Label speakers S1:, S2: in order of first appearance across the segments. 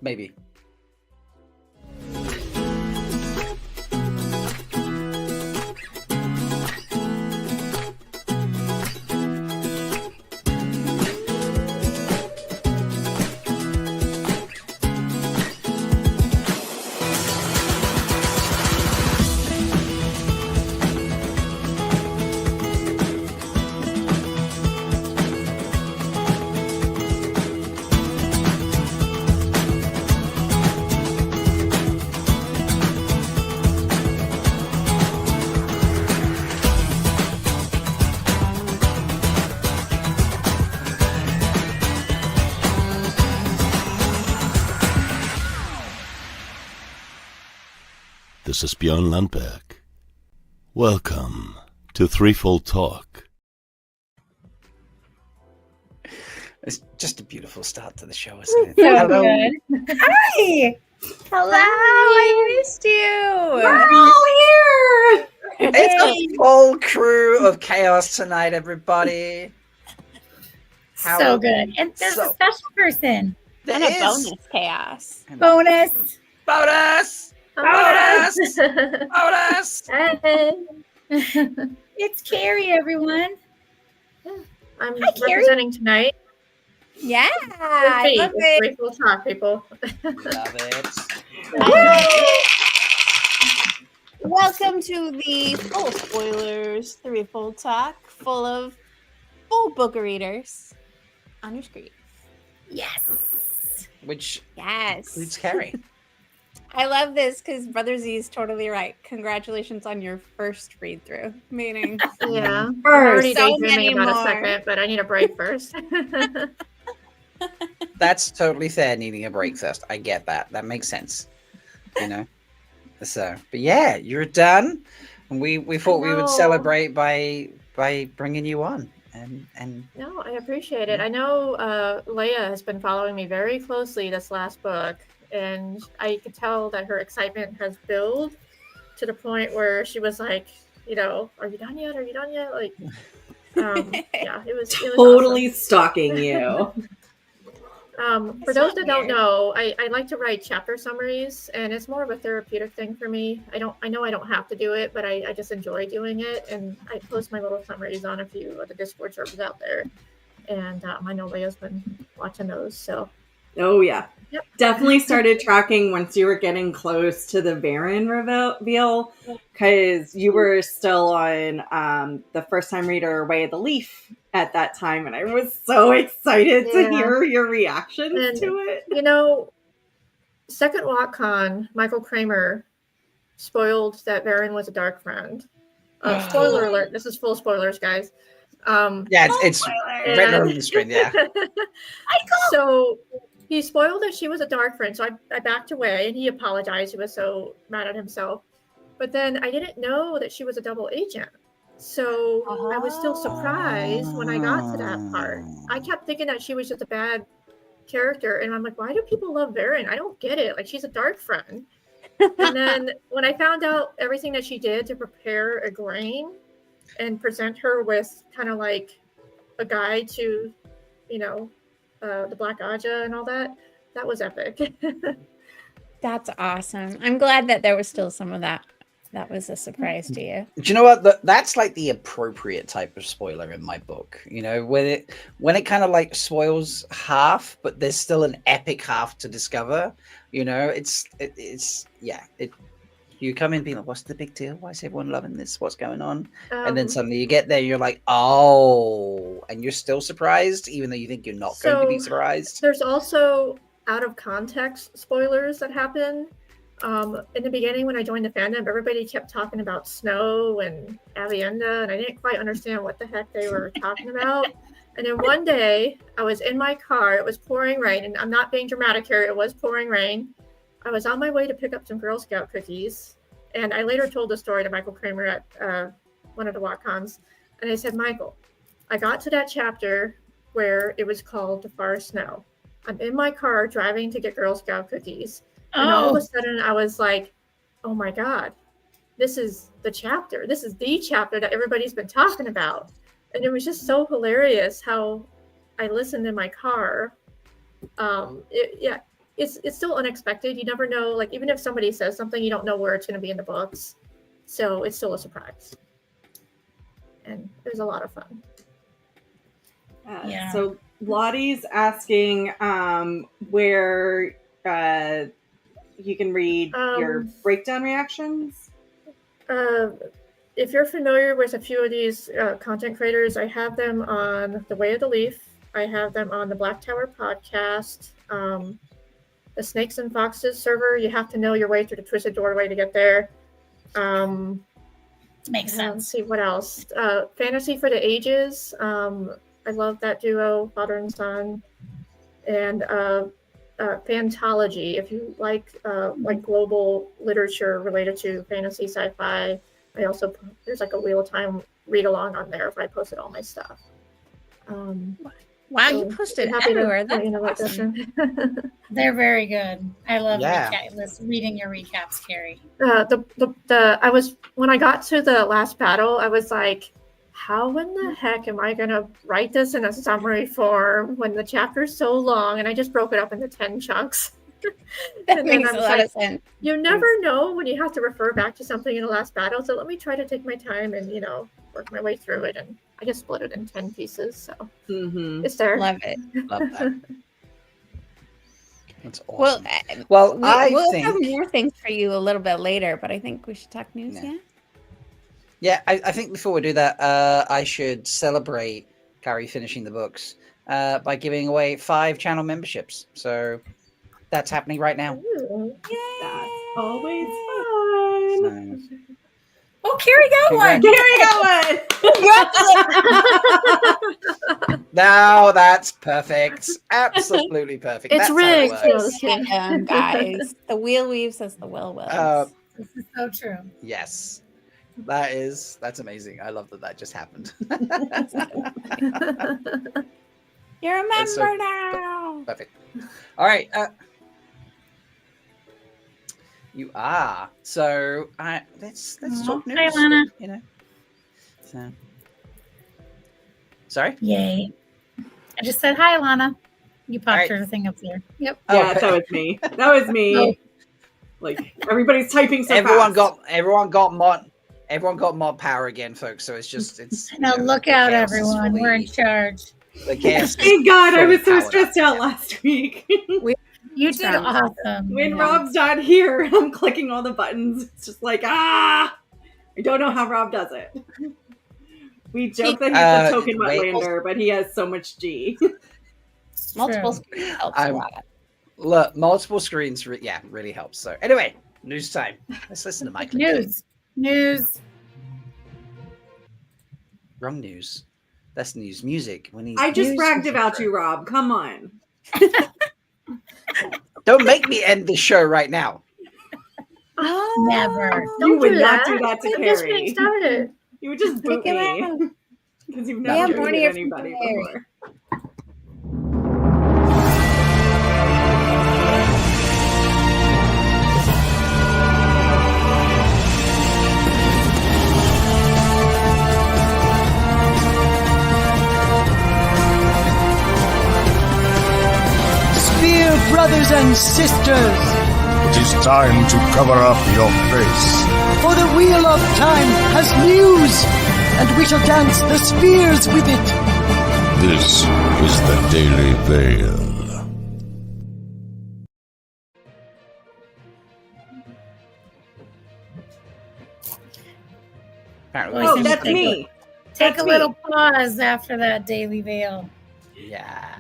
S1: Maybe.
S2: This is Björn Lundberg. Welcome to Threefold Talk.
S1: It's just a beautiful start to the show, isn't it?
S3: So
S1: Hello.
S3: good. Hi.
S4: Hello, I missed you.
S3: We're all here.
S1: It's a full crew of chaos tonight, everybody.
S3: So good. And there's a special person.
S1: There
S4: And a
S1: is.
S4: bonus chaos.
S3: Bonus.
S1: Bonus! Bonus! Bonus!
S4: Hey.
S3: It's Karri, everyone.
S4: I'm
S3: Hi, Karri.
S4: representing tonight.
S5: Yeah, I love it.
S4: Threefold Talk, people.
S1: Love it.
S5: Welcome to the full spoilers threefold talk, full of full book readers on your screen.
S3: Yes.
S1: Which
S5: Yes,
S1: includes Karri.
S5: I love this because Brother Z is totally right. Congratulations on your first read through. Meaning,
S4: Yeah. I'm
S3: First.
S4: already
S5: So
S4: daydreaming
S5: many
S4: about
S5: more.
S4: a second, but I need a break first.
S1: That's totally fair, needing a break first. I get that. That makes sense. You know? So, but yeah, you're done. And we thought we would
S4: know.
S1: celebrate by bringing you on. And
S4: No, I appreciate it. I know Leigh-A has been following me very closely this last book, and I could tell that her excitement has built to the point where she was like, you know, are you done yet? Are you done yet? Like, yeah, it was
S6: Totally
S4: awesome.
S6: stalking you.
S4: For those that don't know, I like to write chapter summaries, and it's more of a therapeutic thing for me. I know I don't have to do it, but I just enjoy doing it, and I post my little summaries on a few of the Discord servers out there, and I know Leah's been watching those, so.
S6: Oh, yeah.
S4: Yep.
S6: Definitely started tracking once you were getting close to the Baron reveal, because you were still on the first time reader Way of the Leaf at that time, and I was so excited to hear your reactions to it.
S4: You know, second WatCon, Michael Kramer spoiled that Baron was a dark friend. Spoiler alert, this is full spoilers, guys.
S1: yeah, it's written on the screen, yeah.
S4: So he spoiled that she was a dark friend, so I backed away, and he apologized. He was so mad at himself. But then I didn't know that she was a double agent. So I was still surprised when I got to that part. I kept thinking that she was just a bad character, and I'm like, why do people love Baron? I don't get it. Like, she's a dark friend. And then when I found out everything that she did to prepare Egwene and present her with kind of like a guide to, you know, the Black Aja and all that, that was epic.
S5: that's awesome. I'm glad that there was still some of that. That was a surprise to you.
S1: Do you know what? That's like the appropriate type of spoiler in my book. You know, when it kind of like spoils half, but there's still an epic half to discover. You know, it's you come in being like, what's the big deal? Why is everyone loving this? What's going on? And then suddenly you get there, you're like, oh, and you're still surprised, even though you think you're not going to be surprised.
S4: There's also out of context spoilers that happen. In the beginning, when I joined the fandom, everybody kept talking about snow and Avienda, and I didn't quite understand what the heck they were talking about. And then one day, I was in my car, it was pouring rain, and I'm not being dramatic here, it was pouring rain. I was on my way to pick up some Girl Scout cookies, and I later told the story to Michael Kramer at one of the WatCons, and I said, Michael, I got to that chapter where it was called The Far Snow. I'm in my car driving to get Girl Scout cookies, and all of a sudden I was like, oh my God, this is the chapter. This is the chapter that everybody's been talking about. And it was just so hilarious how I listened in my car. it's still unexpected. You never know. Like even if somebody says something, you don't know where it's going to be in the books, so it's still a surprise. And it was a lot of fun.
S3: Yeah.
S6: So Lottie's asking where you can read your breakdown reactions.
S4: If you're familiar with a few of these content creators, I have them on The Way of the Leaf. I have them on the Black Tower podcast. The Snakes and Foxes server, you have to know your way through the Twisted Doorway to get there.
S3: Makes sense.
S4: Let's see what else. Fantasy for the Ages. I love that duo, father and son. And Fantology, if you like global literature related to fantasy, sci-fi. I also, there's like a Wheel of Time read along on there if I posted all my stuff.
S3: Wow, you posted everywhere. That's awesome. They're very good. I love reading your recaps, Karri.
S4: I was, when I got to the last battle, I was like, how in the heck am I gonna write this in a summary form when the chapter's so long? And I just broke it up into 10 chunks.
S5: That makes a lot of sense.
S4: You never know when you have to refer back to something in the last battle, so let me try to take my time and work my way through it. And I just split it in 10 pieces, so it's there.
S5: Love it.
S1: Love that. That's awesome. We'll
S5: have more things for you a little bit later, but I think we should talk news.
S1: Yeah, I think before we do that, I should celebrate Karri finishing the books by giving away 5 channel memberships. So that's happening right now.
S6: Ooh, that's always fun.
S3: Oh, Karri got
S1: one! Now that's perfect. Absolutely perfect.
S4: It's rigged.
S5: Guys. The wheel weaves as the will wills.
S3: This is so true.
S1: Yes. That's amazing. I love that just happened.
S5: You're a member now.
S1: Perfect. All right. You are. So let's talk news.
S3: Hi, Lana.
S1: So. Sorry?
S3: Yay. I just said hi, Lana. You popped your thing up there. Yep.
S6: Yeah, that was me. That was me.
S3: Oh.
S6: Like everybody's typing so
S1: everyone
S6: fast.
S1: Everyone got mod power again, folks. So it's
S3: No, look out, everyone. We're in charge.
S1: The chaos.
S6: Thank God, I was so stressed out last week.
S3: You did awesome.
S6: When Rob's not here, I'm clicking all the buttons. It's just like, I don't know how Rob does it. We joke that he's a token Wetlander, but he has so much G.
S5: Multiple screens helps a lot.
S1: Look, multiple screens, really helps. So anyway, news time. Let's listen to Mike.
S3: News.
S1: Wrong news. That's news music.
S6: I just bragged about you, Rob. Come on.
S1: Don't make me end the show right now.
S3: Never.
S6: You would not do that to Karri.
S4: Started.
S6: You would just boot me. Because you've never booted anybody before.
S7: Brothers and sisters,
S8: it is time to cover up your face.
S7: For the Wheel of Time has news, and we shall dance the spheres with it.
S8: This is the Daily Veil.
S6: Oh, that's me.
S3: Take a little pause after that Daily Veil.
S1: Yeah.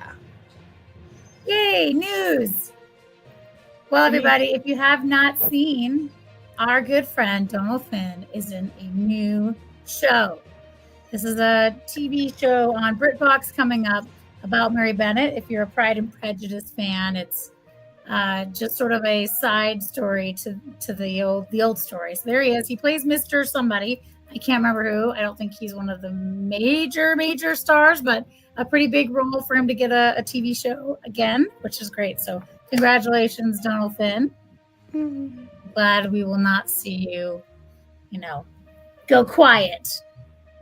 S3: Yay, news! Well, everybody, if you have not seen, our good friend Donald Finn is in a new show. This is a TV show on BritBox coming up about Mary Bennett. If you're a Pride and Prejudice fan, it's just sort of a side story to the old story. So there he is. He plays Mr. Somebody. I can't remember who. I don't think he's one of the major stars, but a pretty big role for him to get a TV show again, which is great. So congratulations, Donald Finn. Glad we will not see you, go quiet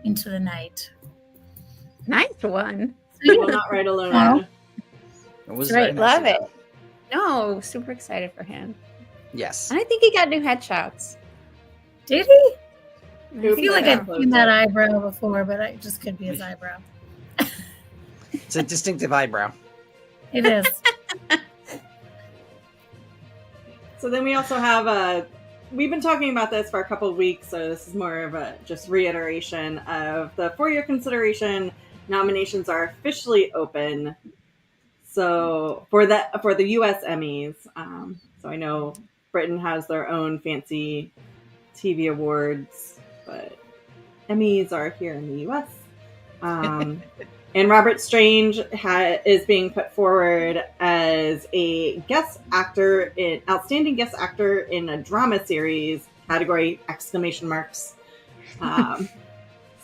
S3: into the night.
S5: Nice one.
S6: Well, not right alone.
S1: It was
S5: great. Love it. No, super excited for him.
S1: Yes.
S5: And I think he got new headshots.
S3: Did he? I
S6: Oops,
S3: feel like
S6: I
S3: I've
S6: got
S3: seen that
S6: close
S3: eyebrow before, but it just could be his eyebrow.
S1: It's a distinctive eyebrow.
S3: It is.
S6: So then we also have we've been talking about this for a couple of weeks, so this is more of a just reiteration of the for your consideration. Nominations are officially open. So for the U.S. Emmys, so I know Britain has their own fancy TV awards, but Emmys are here in the U.S. And Robert Strange is being put forward as a outstanding guest actor in a drama series category !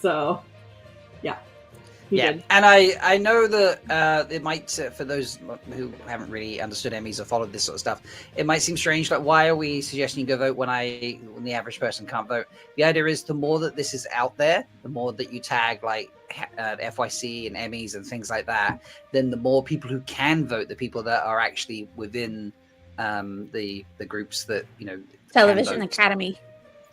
S6: So, yeah.
S1: Yeah,
S6: Did.
S1: and I know that it might, for those who haven't really understood Emmys or followed this sort of stuff, it might seem strange. Like, why are we suggesting you go vote when the average person can't vote? The idea is the more that this is out there, the more that you tag like FYC and Emmys and things like that, then the more people who can vote, the people that are actually within the groups that
S5: Television Academy.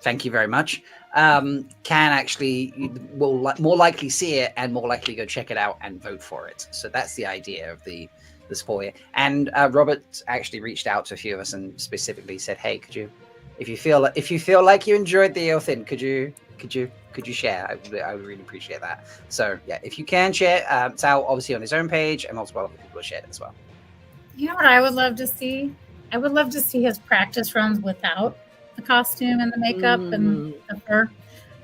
S1: Thank you very much. Can actually more likely see it and more likely go check it out and vote for it. So that's the idea of the spoiler. And Robert actually reached out to a few of us and specifically said, "Hey, could you, if you feel like you enjoyed the Ale Thin, could you share? I would really appreciate that." So yeah, if you can share, it's out obviously on his own page, and multiple other people have shared it as well.
S3: You know what I would love to see? I would love to see his practice runs without the costume and the makeup and the fur.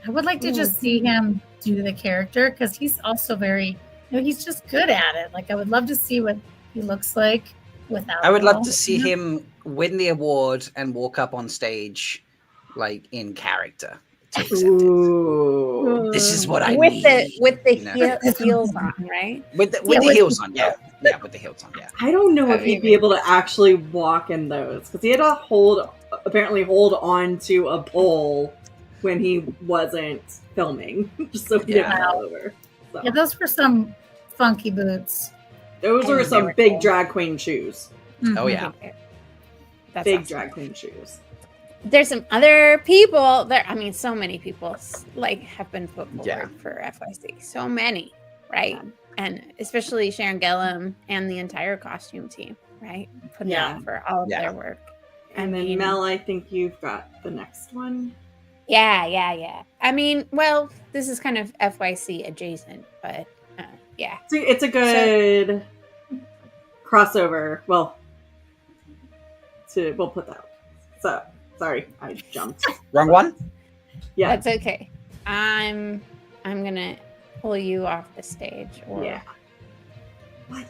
S3: I would like to just see him do the character because he's also very, he's just good at it. Like I would love to see what he looks like without.
S1: I would love to see him win the award and walk up on stage, like in character. To accept it. This is what I need.
S5: With the heels on, right?
S1: With the heels on, yeah. Yeah, with the heels on, yeah.
S6: I don't know if he'd be able to actually walk in those because he had to apparently hold on to a pole when he wasn't filming, just so he didn't fall over. So.
S3: Yeah, those were some funky boots.
S6: Those were some big drag queen shoes.
S3: Mm-hmm.
S1: Oh yeah,
S5: that's
S6: big
S5: awesome.
S6: Drag queen shoes.
S5: There's some other people there. I mean, so many people have been put forward for FYC. So many, right? And especially Sharon Gillum and the entire costume team, right? Putting out for all of their work.
S6: And then Mel, I think you've got the next one.
S5: Yeah. I mean, well, this is kind of FYC adjacent, but yeah.
S6: So it's a good crossover. Well, we'll put that. So sorry, I jumped.
S1: Wrong one?
S5: Yeah, that's okay. I'm gonna pull you off the stage, or
S6: what?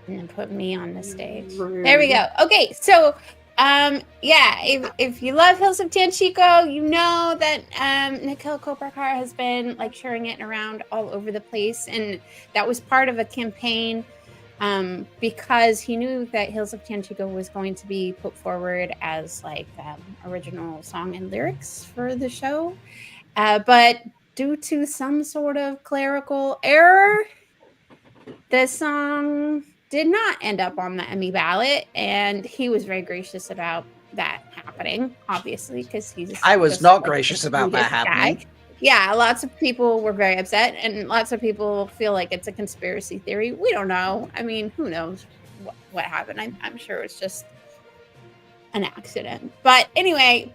S5: And then put me on the stage. There we go. Okay, so. If you love Hills of Tanchico, you know that Nikhil Koparkar has been sharing it around all over the place, and that was part of a campaign because he knew that Hills of Tanchico was going to be put forward as original song and lyrics for the show, but due to some sort of clerical error, the song did not end up on the Emmy ballot, and he was very gracious about that happening, obviously, because
S1: I was not gracious about that happening.
S5: Yeah, lots of people were very upset, and lots of people feel like it's a conspiracy theory. We don't know. I mean, who knows what happened? I'm sure it's just an accident. But anyway,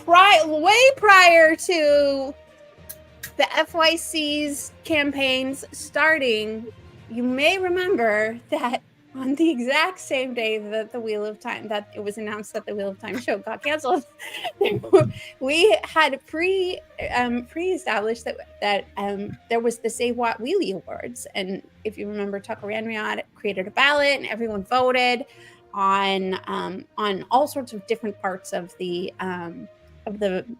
S5: way prior to the FYC's campaigns starting, you may remember that on the exact same day that that it was announced that the Wheel of Time show got canceled, we had pre-established that there was the SaveWatt Wheelie Awards, and if you remember, Tucker Ranriot created a ballot, and everyone voted on all sorts of different parts of the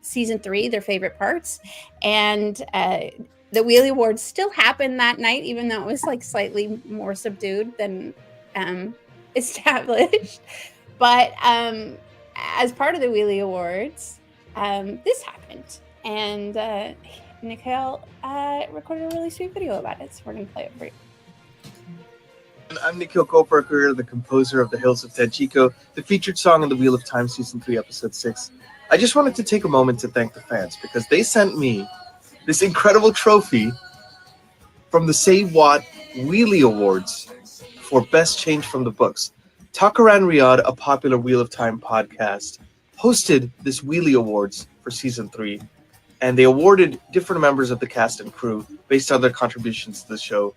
S5: season 3, their favorite parts, and the Wheelie Awards still happened that night, even though it was slightly more subdued than established. But as part of the Wheelie Awards, this happened, and Nikhil recorded a really sweet video about it. So we're gonna play it for you.
S9: I'm Nikhil Koparkar, the composer of The Hills of Tenchiko, the featured song in the Wheel of Time Season 3, Episode 6. I just wanted to take a moment to thank the fans because they sent me this incredible trophy from the SaveWatt Wheelie Awards for Best Change from the Books. Takaran Riyadh, a popular Wheel of Time podcast, hosted this Wheelie Awards for Season 3, and they awarded different members of the cast and crew based on their contributions to the show.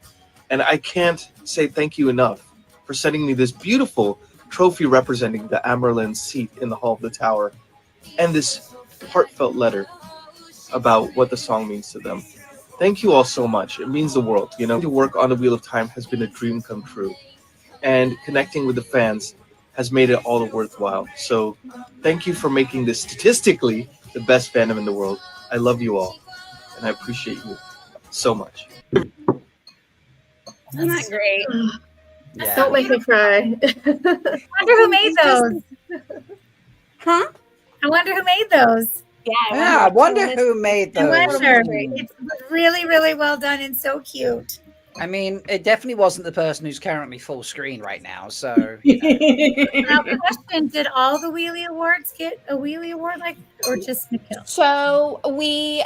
S9: And I can't say thank you enough for sending me this beautiful trophy representing the Amerlin seat in the Hall of the Tower and this heartfelt letter about what the song means to them. Thank you all so much. It means the world. You know, to work on the Wheel of Time has been a dream come true. And connecting with the fans has made it all worthwhile. So thank you for making this statistically the best fandom in the world. I love you all. And I appreciate you so much.
S5: Isn't that great?
S1: Yeah.
S4: Don't make me cry.
S3: I wonder who made those.
S5: Huh?
S3: I wonder who made those.
S1: Yeah, I wonder who made
S3: I
S1: those.
S3: wonder. It's really, really well done and so cute.
S1: I mean, it definitely wasn't the person who's currently full screen right now. So, you know.
S3: Now, question: did all the Wheelie Awards get a Wheelie Award, like, or just Nikhil?
S5: So we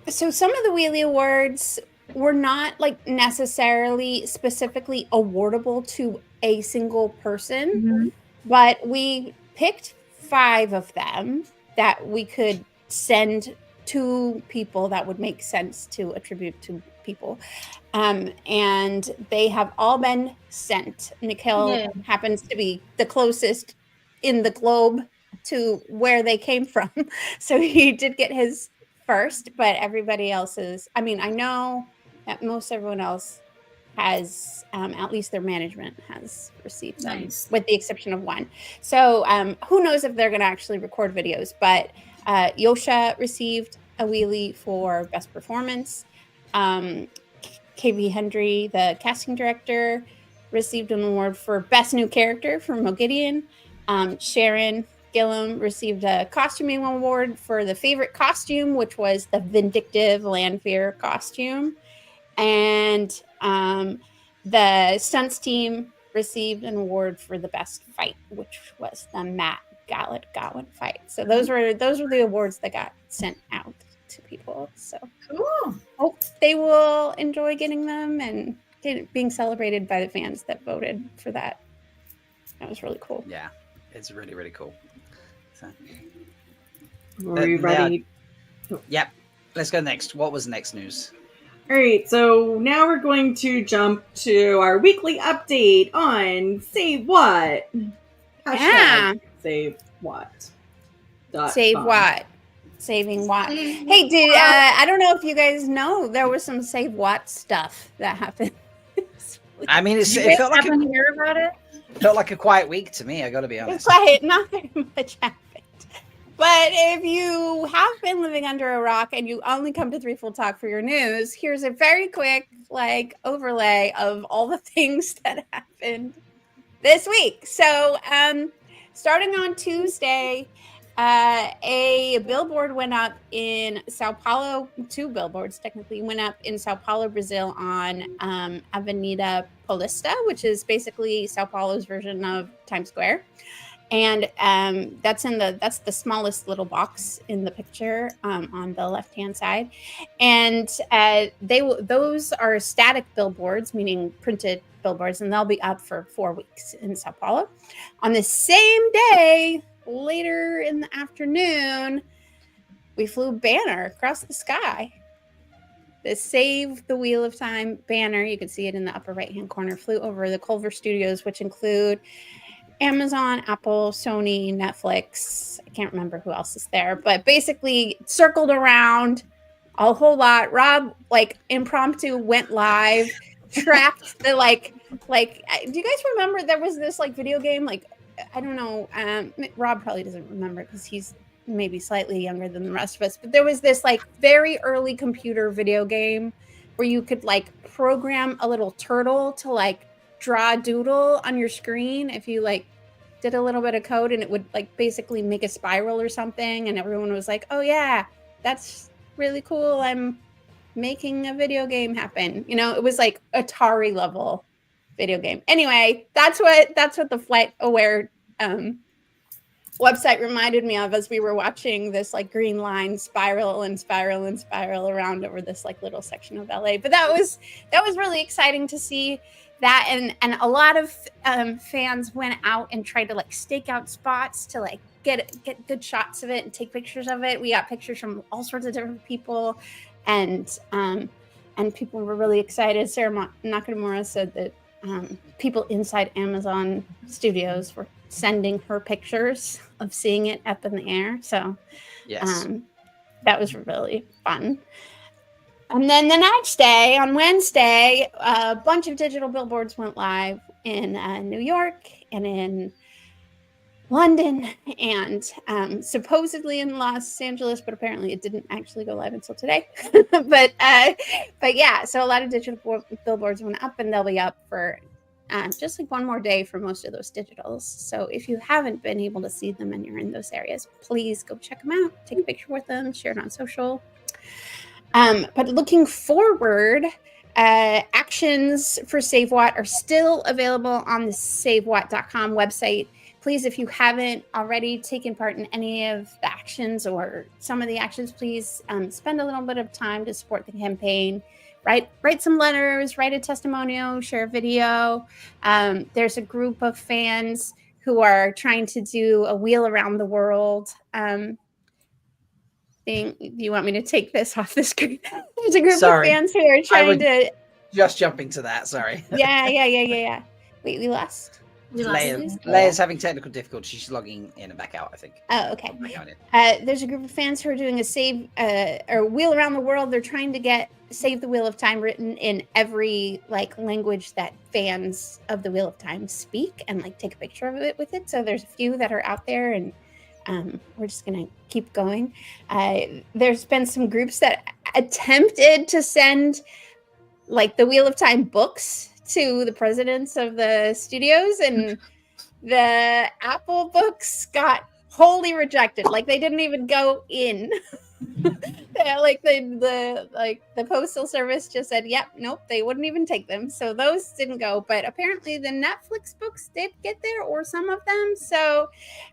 S5: so some of the Wheelie Awards were not like necessarily specifically awardable to a single person, but we picked 5 of them that we could send to people that would make sense to attribute to people. And they have all been sent. Nikhil happens to be the closest in the globe to where they came from. So he did get his first, but everybody else's, I mean, I know that most everyone else has, at least their management has received them, with the exception of one. So who knows if they're going to actually record videos, but Yosha received a Wheelie for Best Performance. KB Hendry, the casting director, received an award for Best New Character from Mogideon. Sharon Gillum received a costuming award for the favorite costume, which was the Vindictive Lanfear costume. And the stunts team received an award for the best fight, which was the Matt Gatlin fight. So those were the awards that got sent out to people. So
S3: cool.
S5: Hope they will enjoy getting them and being celebrated by the fans that voted for that. That was really cool.
S1: Yeah, it's really, really cool. So,
S6: Are we ready?
S1: Yep. Let's go next. What was next news?
S6: All right, so now we're going to jump to our weekly update on SaveWatt.
S5: Yeah.
S6: SaveWatt.
S5: SaveWatt. Saving Watt. Hey, dude, I don't know if you guys know, there was some SaveWatt stuff that happened.
S1: I mean, it felt like
S3: to hear about it.
S1: Felt like a quiet week to me, I got to be honest.
S5: Quiet, not very much happened. But if you have been living under a rock and you only come to Threefold Talk for your news, here's a very quick overlay of all the things that happened this week. So starting on Tuesday, a billboard went up in Sao Paulo. 2 billboards technically went up in Sao Paulo, Brazil on Avenida Paulista, which is basically Sao Paulo's version of Times Square. And that's the smallest little box in the picture on the left-hand side. And those are static billboards, meaning printed billboards, and they'll be up for 4 weeks in Sao Paulo. On the same day, later in the afternoon, we flew a banner across the sky. The Save the Wheel of Time banner, you can see it in the upper right-hand corner, flew over the Culver Studios, which include Amazon, Apple, Sony, Netflix. I can't remember who else is there, but basically circled around a whole lot. Rob, impromptu went live, tracked the do you guys remember there was this video game, I don't know, Rob probably doesn't remember because he's maybe slightly younger than the rest of us, but there was this very early computer video game where you could program a little turtle to draw a doodle on your screen if you did a little bit of code, and it would basically make a spiral or something, and everyone was like, oh yeah, that's really cool, I'm making a video game happen. It was Atari level video game. Anyway, that's what the Flight Aware website reminded me of as we were watching this like green line spiral around over this like little section of LA. But that was really exciting to see that, and a lot of fans went out and tried to like stake out spots to like get good shots of it and take pictures of it. We got pictures from all sorts of different people, and people were really excited. Sarah Nakamura said that people inside Amazon Studios were sending her pictures of seeing it up in the air. So
S1: Yes.
S5: that was really fun. And then the next day, on Wednesday, a bunch of digital billboards went live in New York and in London and supposedly in Los Angeles, but apparently it didn't actually go live until today. but yeah, so a lot of digital billboards went up, and they'll be up for just like one more day for most of those digitals. So if you haven't been able to see them and you're in those areas, please go check them out, take a picture with them, share it on social. But looking forward, actions for SaveWatt are still available on the SaveWatt.com website. Please, if you haven't already taken part in any of the actions or some of the actions, please spend a little bit of time to support the campaign. Write some letters, write a testimonial, share a video. There's a group of fans who are trying to do a wheel around the world thing. Do you want me to take this off the screen? There's a group of fans who are trying to...
S1: Just jumping to that, sorry.
S5: Yeah. Wait, we lost?
S1: Leigh-A's having technical difficulties. She's logging in and back out, I think.
S5: Oh, okay. There's a group of fans who are doing a wheel around the world. They're trying to get Save the Wheel of Time written in every like language that fans of the Wheel of Time speak, and like take a picture of it with it. So there's a few that are out there, and we're just gonna keep going. There's been some groups that attempted to send like the Wheel of Time books to the presidents of the studios, and the Apple books got wholly rejected. Like they didn't even go in. The postal service just said, "Yep, nope," they wouldn't even take them. So those didn't go. But apparently the Netflix books did get there, or some of them. So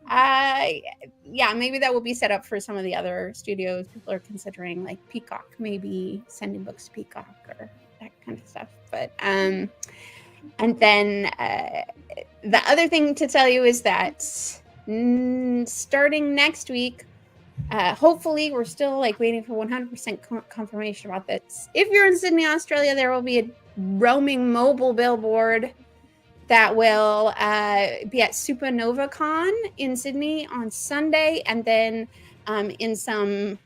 S5: yeah, maybe that will be set up for some of the other studios. People are considering like Peacock, maybe sending books to Peacock or that kind of stuff. But and then the other thing to tell you is that starting next week, hopefully, we're still like waiting for 100% confirmation about this. If you're in Sydney, Australia, there will be a roaming mobile billboard that will be at Supernova Con in Sydney on Sunday, and then in some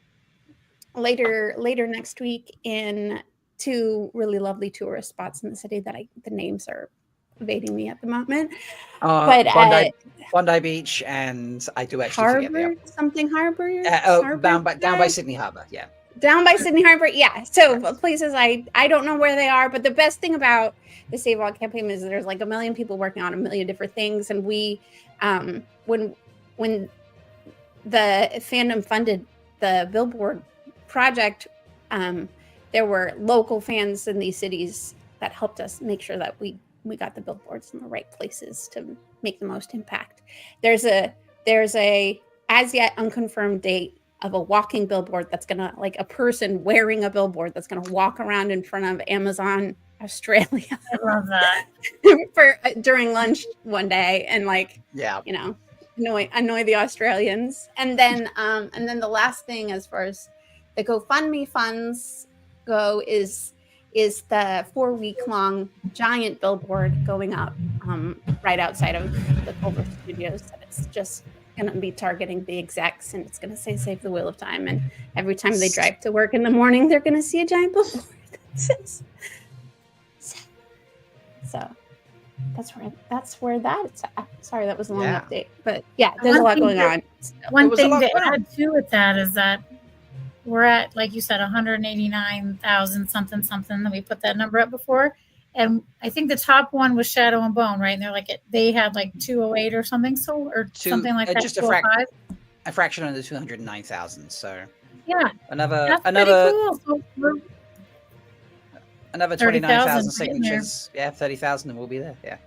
S5: later next week in two really lovely tourist spots in the city that the names are evading me at the moment. But
S1: Bondi Beach, and I do actually
S5: Harbor,
S1: forget
S5: something Harbor.
S1: down by Sydney Harbour, yeah.
S5: Down by Sydney Harbor, yeah. So places I don't know where they are, but the best thing about the SaveWatt campaign is there's like a million people working on a million different things, and we when the fandom funded the billboard project, there were local fans in these cities that helped us make sure that we got the billboards in the right places to make the most impact. There's a as yet unconfirmed date of a walking billboard that's gonna, like a person wearing a billboard that's gonna walk around in front of Amazon Australia.
S3: I love that.
S5: for during lunch one day, and annoy the Australians. And then the last thing, as far as the GoFundMe funds go, is the 4-week-long giant billboard going up right outside of the Culver Studios. And it's just going to be targeting the execs, and it's going to say "Save the Wheel of Time." And every time they drive to work in the morning, they're going to see a giant billboard. So that's where that's at. Sorry, that was a long update, but yeah, there's a lot going on.
S3: One thing to add too with that is that we're at, like you said, 189,000 something. That we put that number up before, and I think the top one was Shadow and Bone, right? And they had like 208 or something, something like that.
S1: Just a fraction under 209,000. So
S3: yeah,
S1: another
S3: cool. So
S1: another 29,000 signatures. Yeah, 30,000 and we'll be there. Yeah.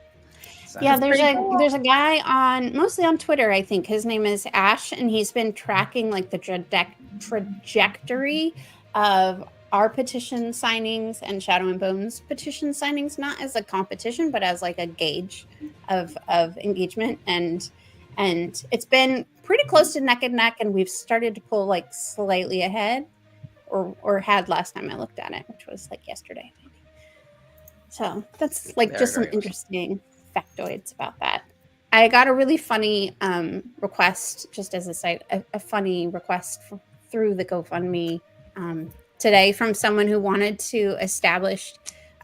S1: So.
S5: Yeah, there's a guy mostly on Twitter, I think. His name is Ash, and he's been tracking like the trajectory of our petition signings and Shadow and Bones petition signings, not as a competition, but as like a gauge of engagement. And it's been pretty close to neck and neck, and we've started to pull like slightly ahead, or had last time I looked at it, which was like yesterday. So that's like just some interesting factoids about that. I got a really funny request, just as a site, a funny request through the GoFundMe today from someone who wanted to establish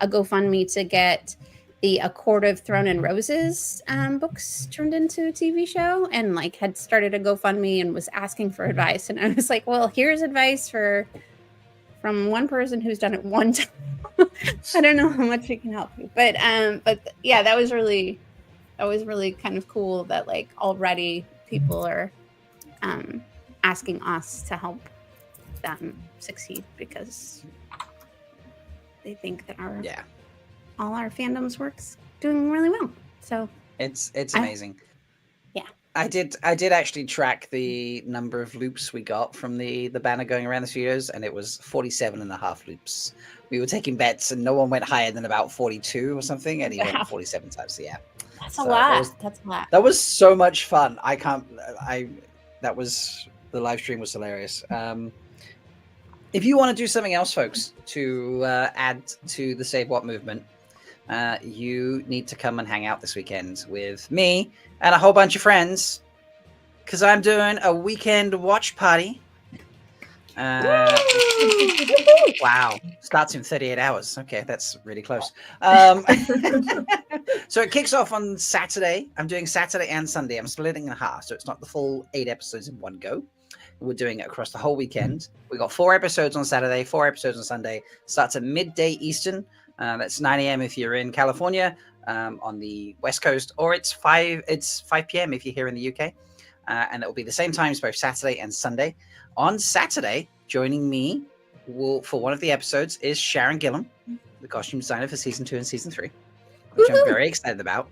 S5: a GoFundMe to get the A Court of Throne and Roses books turned into a TV show, and like had started a GoFundMe and was asking for advice. And I was like, well, here's advice from one person who's done it one time. I don't know how much we can help you, but yeah, that was really kind of cool that like already people are asking us to help them succeed because they think that all our fandom's work's doing really well. So
S1: it's amazing.
S5: Yeah.
S1: I did actually track the number of loops we got from the banner going around the studios, and it was 47.5 loops. We were taking bets, and no one went higher than about 42 or something, and he went 47 times. So yeah,
S5: that's a lot. That's a lot.
S1: That was so much fun. That was the live stream was hilarious. If you want to do something else, folks, to add to the SaveWatt movement, you need to come and hang out this weekend with me and a whole bunch of friends, because I'm doing a weekend watch party. Wow, starts in 38 hours. Okay, that's really close. So it kicks off on Saturday. I'm doing Saturday and Sunday. I'm splitting in half, so it's not the full 8 episodes in one go. We're doing it across the whole weekend. We got 4 episodes on Saturday, 4 episodes on Sunday. Starts at midday Eastern. That's 9 a.m. if you're in California, on the West Coast, or it's 5 p.m. if you're here in the UK. And it will be the same times both Saturday and Sunday. On Saturday, joining me for one of the episodes is Sharon Gillam, the costume designer for season 2 and season 3, which I'm very excited about.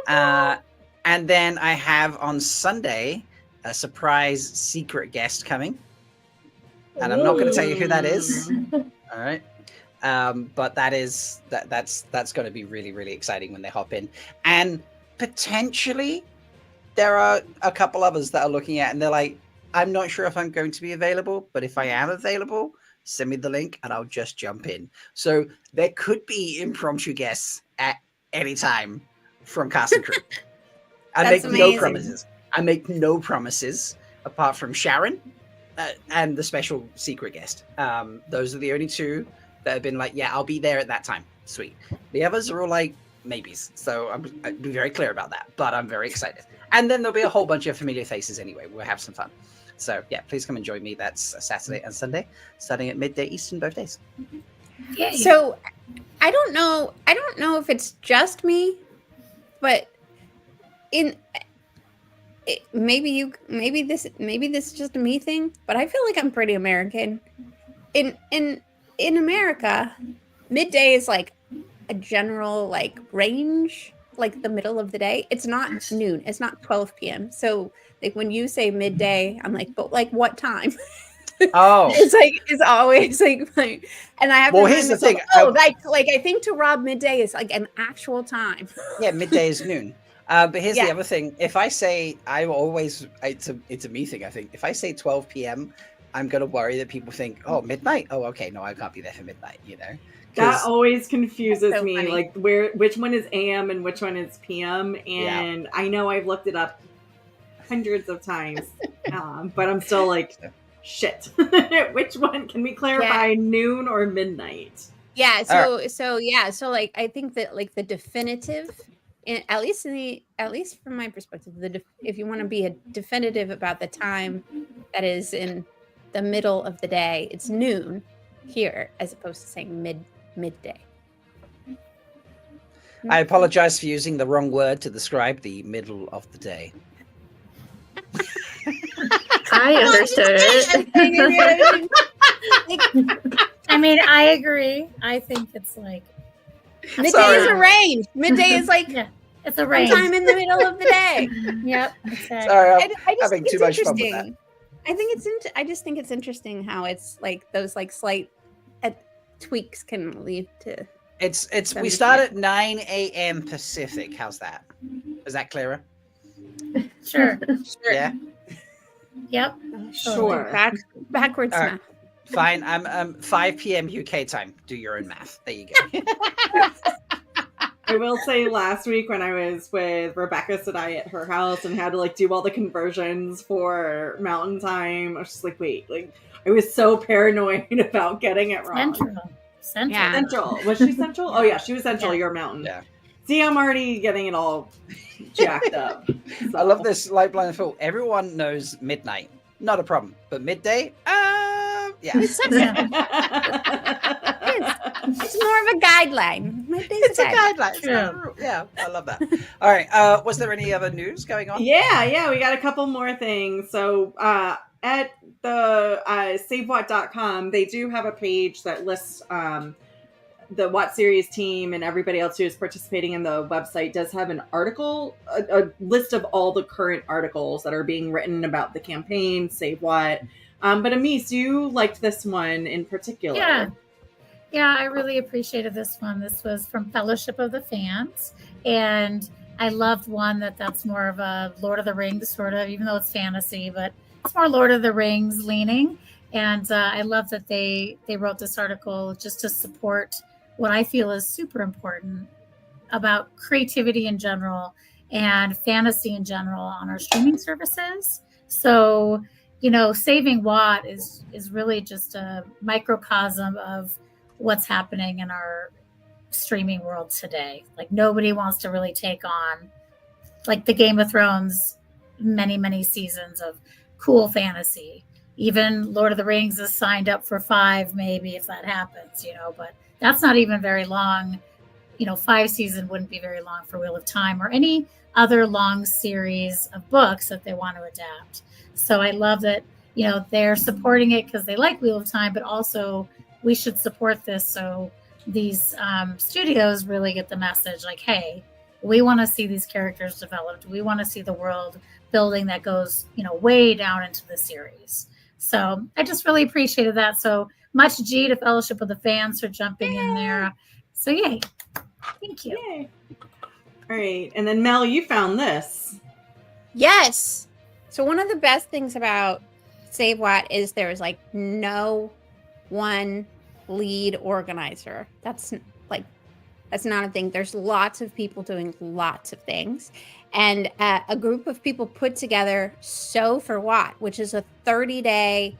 S1: And then I have on Sunday a surprise secret guest coming, and I'm not going to tell you who that is. All right. But that's going to be really, really exciting when they hop in. And potentially there are a couple others that are looking at, and they're like, I'm not sure if I'm going to be available, but if I am available, send me the link and I'll just jump in. So there could be impromptu guests at any time from cast and crew. I make no promises apart from Sharon and the special secret guest. Those are the only 2 that have been like, yeah, I'll be there at that time. Sweet. The others are all like maybes. So I'll be very clear about that, but I'm very excited. And then there'll be a whole bunch of familiar faces anyway. We'll have some fun. So yeah, please come and join me. That's Saturday and Sunday, starting at midday Eastern both days.
S5: Yay. So I don't know if it's just me, but maybe this is just a me thing, but I feel like I'm pretty American. In America, midday is like a general like range, like the middle of the day. It's not noon. It's not 12 p.m. So like when you say midday, I'm like, but like what time?
S1: Oh,
S5: it's always like, and I have.
S1: Well, here's the thing.
S5: I think to Rob, midday is like an actual time.
S1: Yeah, midday is noon. But here's the other thing. If I say, it's a me thing. I think if I say 12 p.m., I'm gonna worry that people think, oh, midnight. Oh, okay, no, I can't be there for midnight. You know.
S6: That always confuses me,
S5: funny.
S6: like which one is AM and which one is PM, and I know I've looked it up hundreds of times, but I'm still like, shit. Which one? Can we clarify noon or midnight?
S5: Yeah. So like I think that like the definitive, at least from my perspective, if you want to be a definitive about the time that is in the middle of the day, it's noon here as opposed to saying midday.
S1: I apologize for using the wrong word to describe the middle of the day.
S4: I understood it.
S3: I mean, I agree. I think it's like
S5: Midday
S1: Sorry.
S5: is a range. Midday is like
S3: yeah, it's a range.
S5: sometime in the middle of the day.
S3: Yep, exactly.
S1: Sorry,
S5: I
S1: I'm
S5: just
S1: having
S5: think
S1: too
S5: it's
S1: much fun with that.
S5: interesting. I think I just think it's interesting how it's like those like slight tweaks can lead to.
S1: It's
S5: Send
S1: we
S5: it
S1: start
S5: to
S1: at 9 a.m. Pacific. How's that? Is that clearer?
S3: Sure.
S1: Yeah.
S3: Yep.
S6: Sure.
S5: Backwards
S1: All right.
S5: math.
S1: Fine. I'm 5 p.m. UK time. Do your own math. There you go.
S6: I will say last week when I was with Rebecca Sadai at her house and had to like do all the conversions for Mountain Time, I was just like, wait, like I was so paranoid about getting it wrong.
S3: Central.
S5: Yeah.
S6: Central. Was she Central? Oh yeah, she was Central.
S3: Yeah.
S6: You're Mountain.
S1: Yeah.
S6: See, I'm already getting it all jacked up.
S1: I love this light blind fool. Everyone knows midnight. Not a problem. But midday? Yeah.
S5: It's more of a guideline.
S1: It's a guideline. It's
S3: True.
S1: not a rule. Yeah, I love that. All right. Was there any other news going on?
S6: Yeah, we got a couple more things. So at the SaveWatt.com, they do have a page that lists the Watt series team and everybody else who is participating in the website does have an article, a list of all the current articles that are being written about the campaign, SaveWatt. But Amis, you liked this one in particular.
S3: Yeah, I really appreciated this one. This was from Fellowship of the Fans. And I loved one that's more of a Lord of the Rings sort of, even though it's fantasy, but it's more Lord of the Rings leaning. And I love that they wrote this article just to support what I feel is super important about creativity in general and fantasy in general on our streaming services. So, Saving Watt is really just a microcosm of what's happening in our streaming world today. Like nobody wants to really take on like the Game of Thrones, many seasons of cool fantasy. Even Lord of the Rings is signed up for 5, maybe if that happens, but that's not even very long. 5 seasons wouldn't be very long for Wheel of Time or any other long series of books that they want to adapt. So I love that, they're supporting it because they like Wheel of Time, but also we should support this so these studios really get the message like, hey, we want to see these characters developed. We want to see the world building that goes, way down into the series. So I just really appreciated that. So much G to Fellowship of the Fans for jumping in there. So yay. Thank you.
S6: Yay. All right. And then Mel, you found this.
S5: Yes. So one of the best things about SaveWatt is there's like no one lead organizer. That's not a thing. There's lots of people doing lots of things. And a group of people put together Sew for Watt, which is a 30-day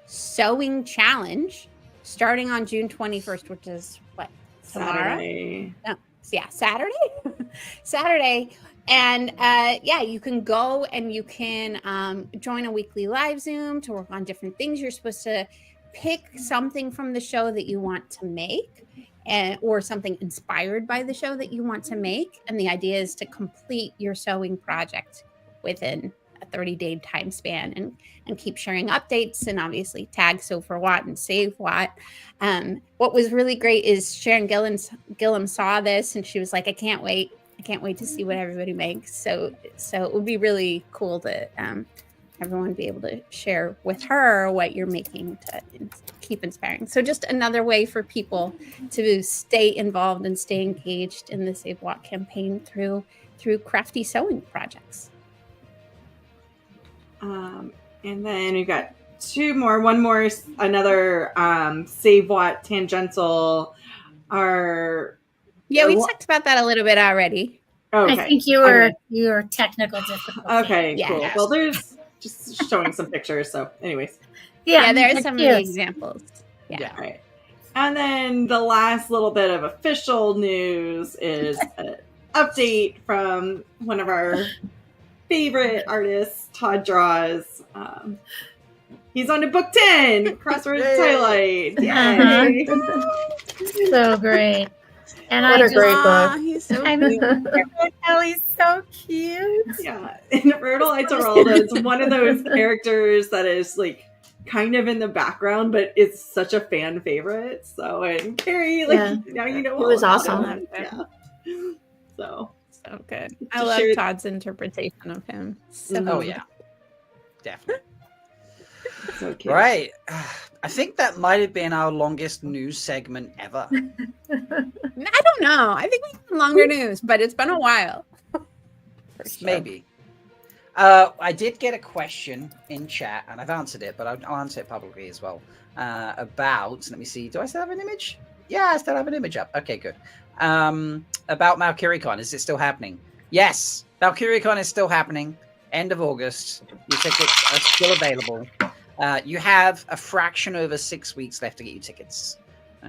S5: sewing challenge starting on June 21st, which is what?
S6: Saturday.
S5: No, yeah, Saturday. Saturday. And you can go and you can join a weekly live Zoom to work on different things. You're supposed to pick something from the show that you want to make or something inspired by the show that you want to make. And the idea is to complete your sewing project within a 30-day time span and keep sharing updates and obviously tag Sew for Watt and Save Watt. What was really great is Sharon Gillam saw this and she was like, I can't wait to see what everybody makes. So it would be really cool to everyone be able to share with her what you're making to keep inspiring. So just another way for people to stay involved and stay engaged in the Save Watt campaign through crafty sewing projects.
S6: And then we've got one more, another Save Watt tangential.
S5: We talked about that a little bit already.
S6: Okay.
S3: I think your technical difficulty.
S6: Okay,
S5: Yeah.
S6: cool. Well, there's just showing some pictures. So anyways.
S5: Yeah, there's some of the examples. Yeah.
S6: All right. And then the last little bit of official news is an update from one of our favorite artists, Todd Draws. He's on to book 10, Crossroads Twilight. Yay!
S3: So great. And
S10: What a great book.
S5: He's so
S3: He's so cute.
S6: Yeah. In Myrtle Itoralda is one of those characters that is like kind of in the background, but it's such a fan favorite. So, and Karri, like, now you know
S4: It was
S6: all about
S4: awesome.
S6: him. Yeah. So
S5: good.
S6: To
S5: I love
S6: share-
S5: Todd's interpretation of him. So
S1: Oh yeah, definitely.
S6: so cute.
S1: Right. I think that might have been our longest news segment ever.
S5: I don't know. I think we have longer news, but it's been a while. For sure.
S1: Maybe. I did get a question in chat, and I've answered it, but I'll answer it publicly as well. About, let me see, do I still have an image? Yeah, I still have an image up. Okay, good. About Malkier Con, is it still happening? Yes, Malkier Con is still happening. End of August. Your tickets are still available. You have a fraction over 6 weeks left to get your tickets.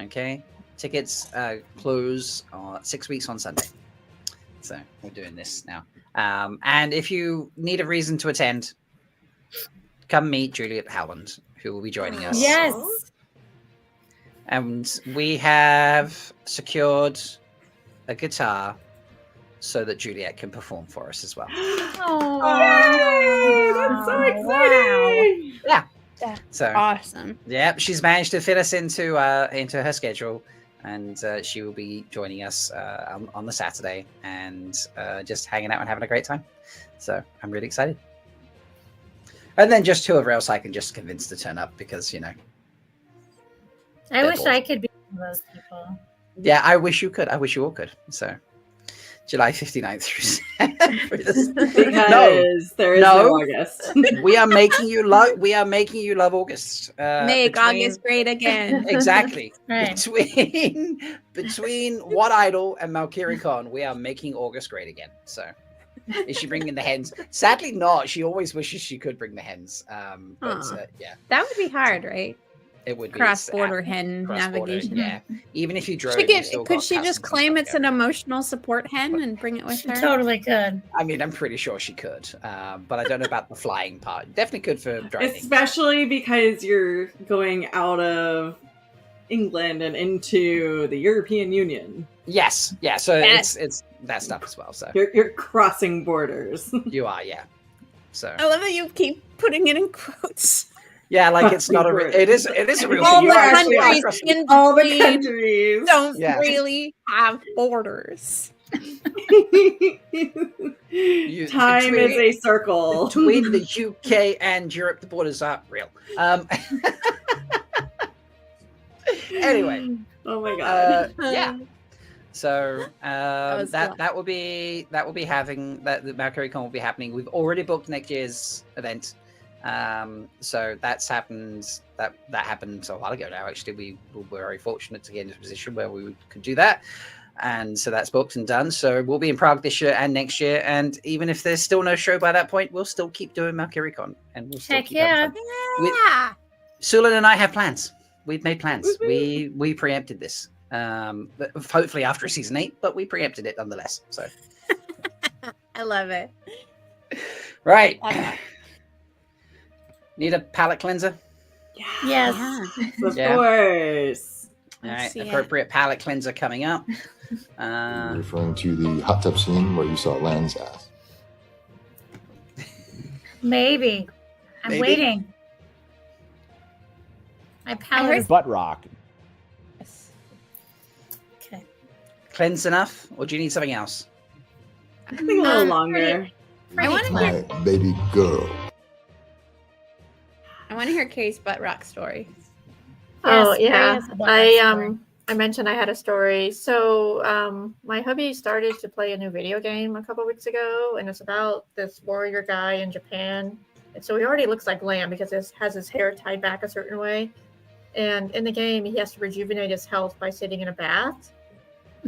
S1: Okay? Tickets close 6 weeks on Sunday. So we're doing this now. And if you need a reason to attend, come meet Juliet Howland, who will be joining us.
S3: Yes.
S1: And we have secured a guitar so that Juliet can perform for us as well.
S3: Oh,
S6: Yay! That's so exciting!
S1: Yeah.
S5: That's
S1: So
S5: awesome.
S1: yeah, she's managed to fit us into her schedule, and she will be joining us on the Saturday and just hanging out and having a great time. So I'm really excited. And then just whoever else I can just convince to turn up, because
S3: I
S1: They're
S3: wish
S1: bored.
S3: I could be one of those people.
S1: yeah, I wish you could. I wish you all could. So July 59th through
S6: Because there is no August.
S1: we are making you love. We are making you love August.
S5: Make
S1: between-
S5: August great again.
S1: Exactly.
S3: Right.
S1: Between What Idol and Malkier Con, we are making August great again. So, is she bringing the hens? Sadly, not. She always wishes she could bring the hens. But yeah,
S5: That would be hard, right?
S1: it would be
S5: Cross-border hen
S1: cross-border,
S5: navigation.
S1: Yeah, even if you drove,
S5: She
S1: you still
S5: could
S1: got
S5: she just
S1: customs
S5: claim
S1: and
S5: it's
S1: stuff
S5: an
S1: going.
S5: emotional support hen and bring it with
S3: She
S5: her?
S3: totally could.
S1: I mean, I'm pretty sure she could, but I don't know about the flying part. Definitely good for driving.
S6: Especially because you're going out of England and into the European Union.
S1: Yes, yeah. So
S5: Yes.
S1: it's that stuff as well. So
S6: You're crossing borders.
S1: you are, yeah. So
S5: I love that you keep putting it in quotes.
S1: yeah, like it's not a. It is a real
S5: All
S1: thing.
S5: the
S1: You actually are
S5: countries
S1: crossing-
S5: in
S6: All the
S5: between
S6: countries.
S5: don't
S1: Yeah.
S5: really have borders.
S1: You-
S6: Time is
S1: between-
S6: a circle.
S1: Between the UK and Europe, the borders are real. Anyway,
S6: Oh my god.
S1: yeah. So
S5: was fun.
S1: that will be having that the Malkier Con will be happening. We've already booked next year's event. So that's happened. That happened a while ago now. Actually, we were very fortunate to get into a position where we could do that. And so that's booked and done. So we'll be in Prague this year and next year. And even if there's still no show by that point, we'll still keep doing Malkier Con, and we'll still
S3: Heck
S1: keep having
S3: yeah.
S1: fun.
S5: Yeah.
S1: Sulan and I have plans. We've made plans. We preempted this. But hopefully after season 8, but we preempted it nonetheless. So
S5: I love it.
S1: right.
S5: Love it.
S1: Need a palate cleanser?
S3: Yes.
S6: Of
S1: Yeah.
S6: course.
S1: All
S5: Let's
S1: right,
S5: see it.
S1: appropriate palate cleanser coming up.
S10: Referring to the hot tub scene where you saw Lan's ass.
S3: Maybe. I'm
S1: Maybe.
S3: waiting. My palate is
S11: Butt rock.
S3: okay.
S1: Cleanse enough, or do you need something else?
S6: I think a little longer.
S5: I want to hear.
S10: My baby girl.
S5: I want to hear Carrie's butt rock story.
S4: Oh
S3: Yes,
S4: yeah,
S3: Carrie has a butt rock story.
S4: I mentioned I had a story. So my hubby started to play a new video game a couple weeks ago, and it's about this warrior guy in Japan. And so he already looks like Lamb because he has his hair tied back a certain way. And in the game, he has to rejuvenate his health by sitting in a bath.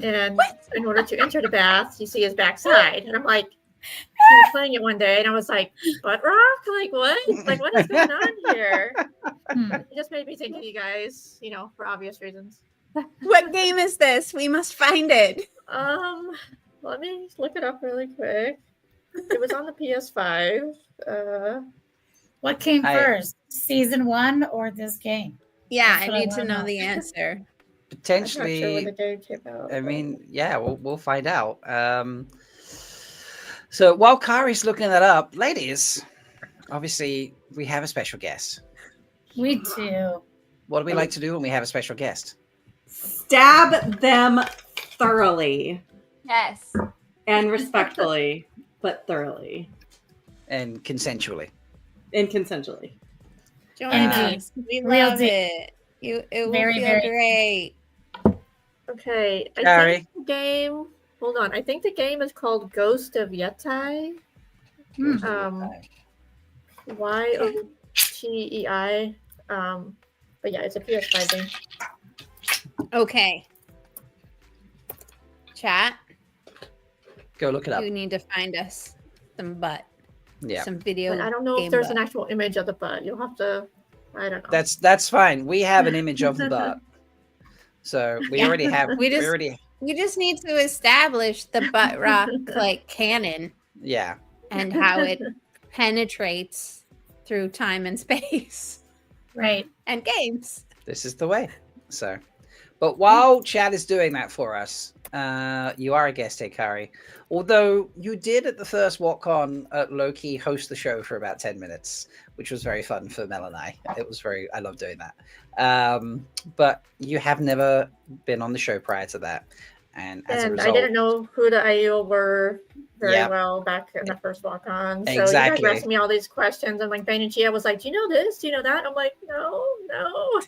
S4: And in order to enter the bath, you see his backside. And I'm like, he was playing it one day, and I was like, butt rock? Like, what? Like, what is going on here? It just made me think of you guys, for obvious reasons.
S5: What game is this? We must find it.
S4: Let me look it up really quick. It was on the PS5.
S3: What came
S1: I-
S3: first, season 1 or this game?
S5: Yeah,
S3: That's
S5: I
S3: what I
S5: need to
S3: wanna
S5: know
S3: know.
S5: the answer.
S4: I'm not sure when
S1: Potentially,
S4: the game came out.
S1: I mean, yeah, we'll find out. So while Kari's looking that up, ladies, obviously we have a special guest.
S3: We do.
S1: What do we like to do when we have a special guest?
S6: Stab them thoroughly
S5: Yes.
S6: and respectfully, but thoroughly
S1: And consensually.
S6: and consensually.
S5: Join
S3: Indeed.
S5: us. We
S3: Real
S5: love
S3: deep.
S5: it. It will
S3: Very,
S5: feel
S3: very-
S5: great.
S4: Okay, I
S1: Karri.
S4: think the game. Hold on, I think the game is called Ghost of Yeti. YOTEI. But yeah, it's a PS5 game.
S5: Okay. Chat,
S1: Go look it up.
S5: you need to find us some butt.
S1: Yeah.
S5: Some video.
S4: But I don't know
S5: game
S4: if there's
S5: butt.
S4: an actual image of the butt. You'll have to. I don't know.
S1: That's fine. We have an image of the butt. So we
S5: Yeah.
S1: already have.
S5: We just-
S1: already.
S5: We just need to establish the butt rock like canon
S1: Yeah.
S5: and how it penetrates through time and space
S3: Right.
S5: and games.
S1: This is the way. So, but while Chad is doing that for us, you are a guest here, Karri. Although you did at the first WatCon low-key host the show for about 10 minutes, which was very fun for Mel and I. It was I love doing that. But you have never been on the show prior to that. And as a
S4: And
S1: result,
S4: I didn't know who the IEL were very
S1: Yeah.
S4: well back in the first walk on. So
S1: Exactly.
S4: you guys were asking me all these questions. And like Bane and Gia was like, do you know this? Do you know that? I'm like, no.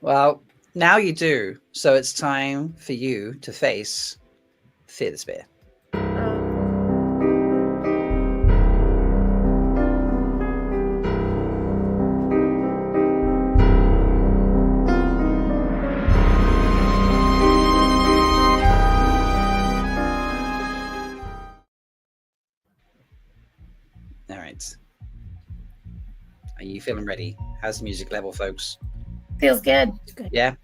S1: well, now you do. So it's time for you to face Fear the Spear. All right. Are you feeling ready? How's the music level, folks?
S3: Feels good.
S1: Yeah?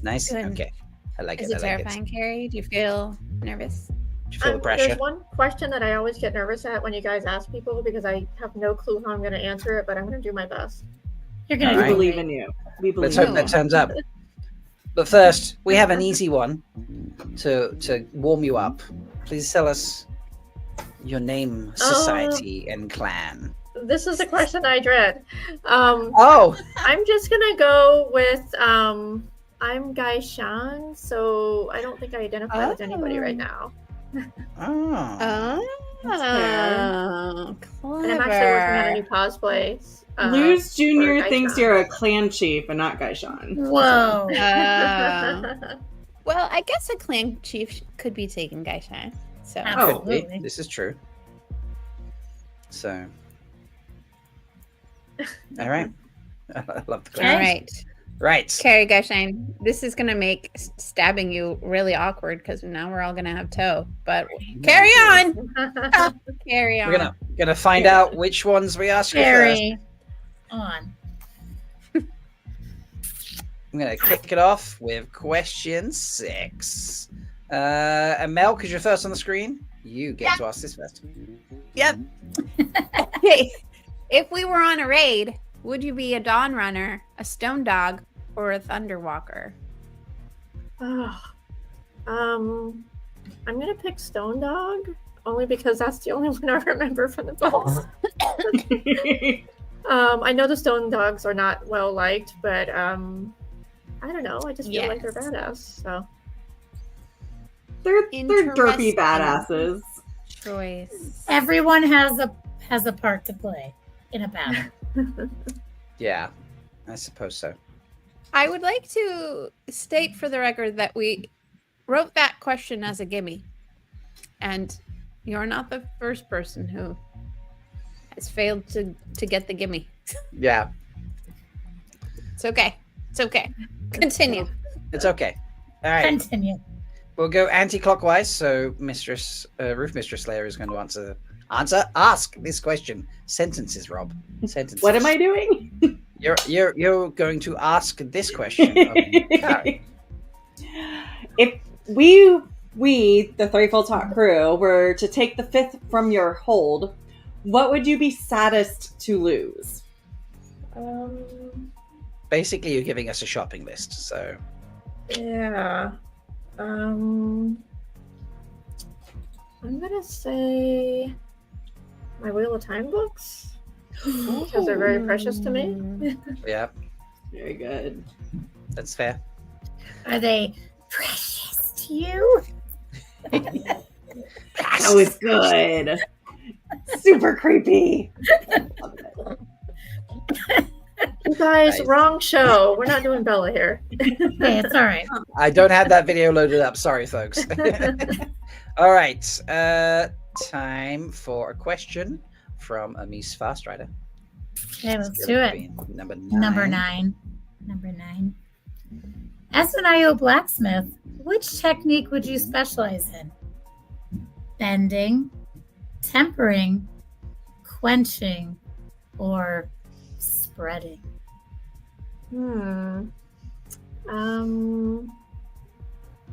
S1: Nice?
S5: Good.
S1: Okay. I like
S5: Is
S1: it.
S5: it
S1: I like
S5: terrifying, Carrie? Do you feel nervous?
S1: it. Do you feel the pressure?
S4: There's one question that I always get nervous at when you guys ask people because I have no clue how I'm going to answer it, but I'm going to do my best.
S3: You're
S6: We
S3: gonna
S1: All right.
S6: believe in you. We believe
S1: Let's hope
S6: in
S1: that
S6: you.
S1: turns up. But first, we have an easy one to warm you up. Please tell us your name, society, and clan.
S4: This is a question I dread.
S1: Oh!
S4: I'm just going to go with I'm Guy Shan, so I don't think I identify with anybody right now.
S1: Oh.
S5: Oh, clever.
S4: And I'm actually working on a new cosplay.
S6: Luz Jr.
S4: for
S6: thinks
S4: Gaishan.
S6: you're a clan chief and not Gaishan.
S3: Whoa.
S5: Well, I guess a clan chief could be taking Gaishan. So
S3: Absolutely.
S1: This is true. So. All right. I love the
S5: all
S1: question.
S5: right.
S1: Right.
S5: Carrie Gaishan, this is gonna make stabbing you really awkward because now we're all gonna have toe. But carry on. Carry on.
S1: We're gonna find out which ones we ask you first.
S3: Carry on.
S1: I'm gonna kick it off with question 6. And Mel, because you're first on the screen, you get to ask this first.
S5: Yep. Hey, if we were on a raid, would you be a Dawn Runner, a Stone Dog, or a Thunderwalker?
S4: I'm gonna pick Stone Dog only because that's the only one I remember from the books. I know the Stone Dogs are not well liked, but I don't know. I just feel like they're badass. So
S6: They're derpy
S5: Interesting.
S6: badasses.
S5: Choice.
S3: Everyone has a part to play in a battle.
S1: Yeah, I suppose so.
S5: I would like to state for the record that we wrote that question as a gimme. And you're not the first person who has failed to get the gimme.
S1: Yeah,
S5: It's okay. It's okay. Continue.
S1: it's okay. All right,
S3: Continue.
S1: we'll go anti-clockwise. So, Roof Mistress Slayer is going to ask this question. Sentences, Rob. Sentences.
S6: What am I doing?
S1: You're going to ask this question. of Karri.
S6: If we, the Threefold Talk crew, were to take the 5th from your hold, what would you be saddest to lose?
S1: Basically, you're giving us a shopping list. So,
S4: yeah, I'm gonna say my Wheel of Time books. because they're very precious to me.
S1: Yeah,
S6: Very good.
S1: that's fair.
S3: Are they precious to you?
S6: That was good. Super creepy.
S4: You guys,
S1: Nice.
S4: wrong show. We're not doing Bella here.
S3: Okay, it's all right.
S1: I don't have that video loaded up. Sorry, folks. All right. Time for a question from a Miss Fast Rider.
S3: Okay, let's do it.
S1: Number 9.
S3: Number nine. As an IO blacksmith, which technique would you specialize in? Bending, tempering, quenching, or spreading?
S4: I'm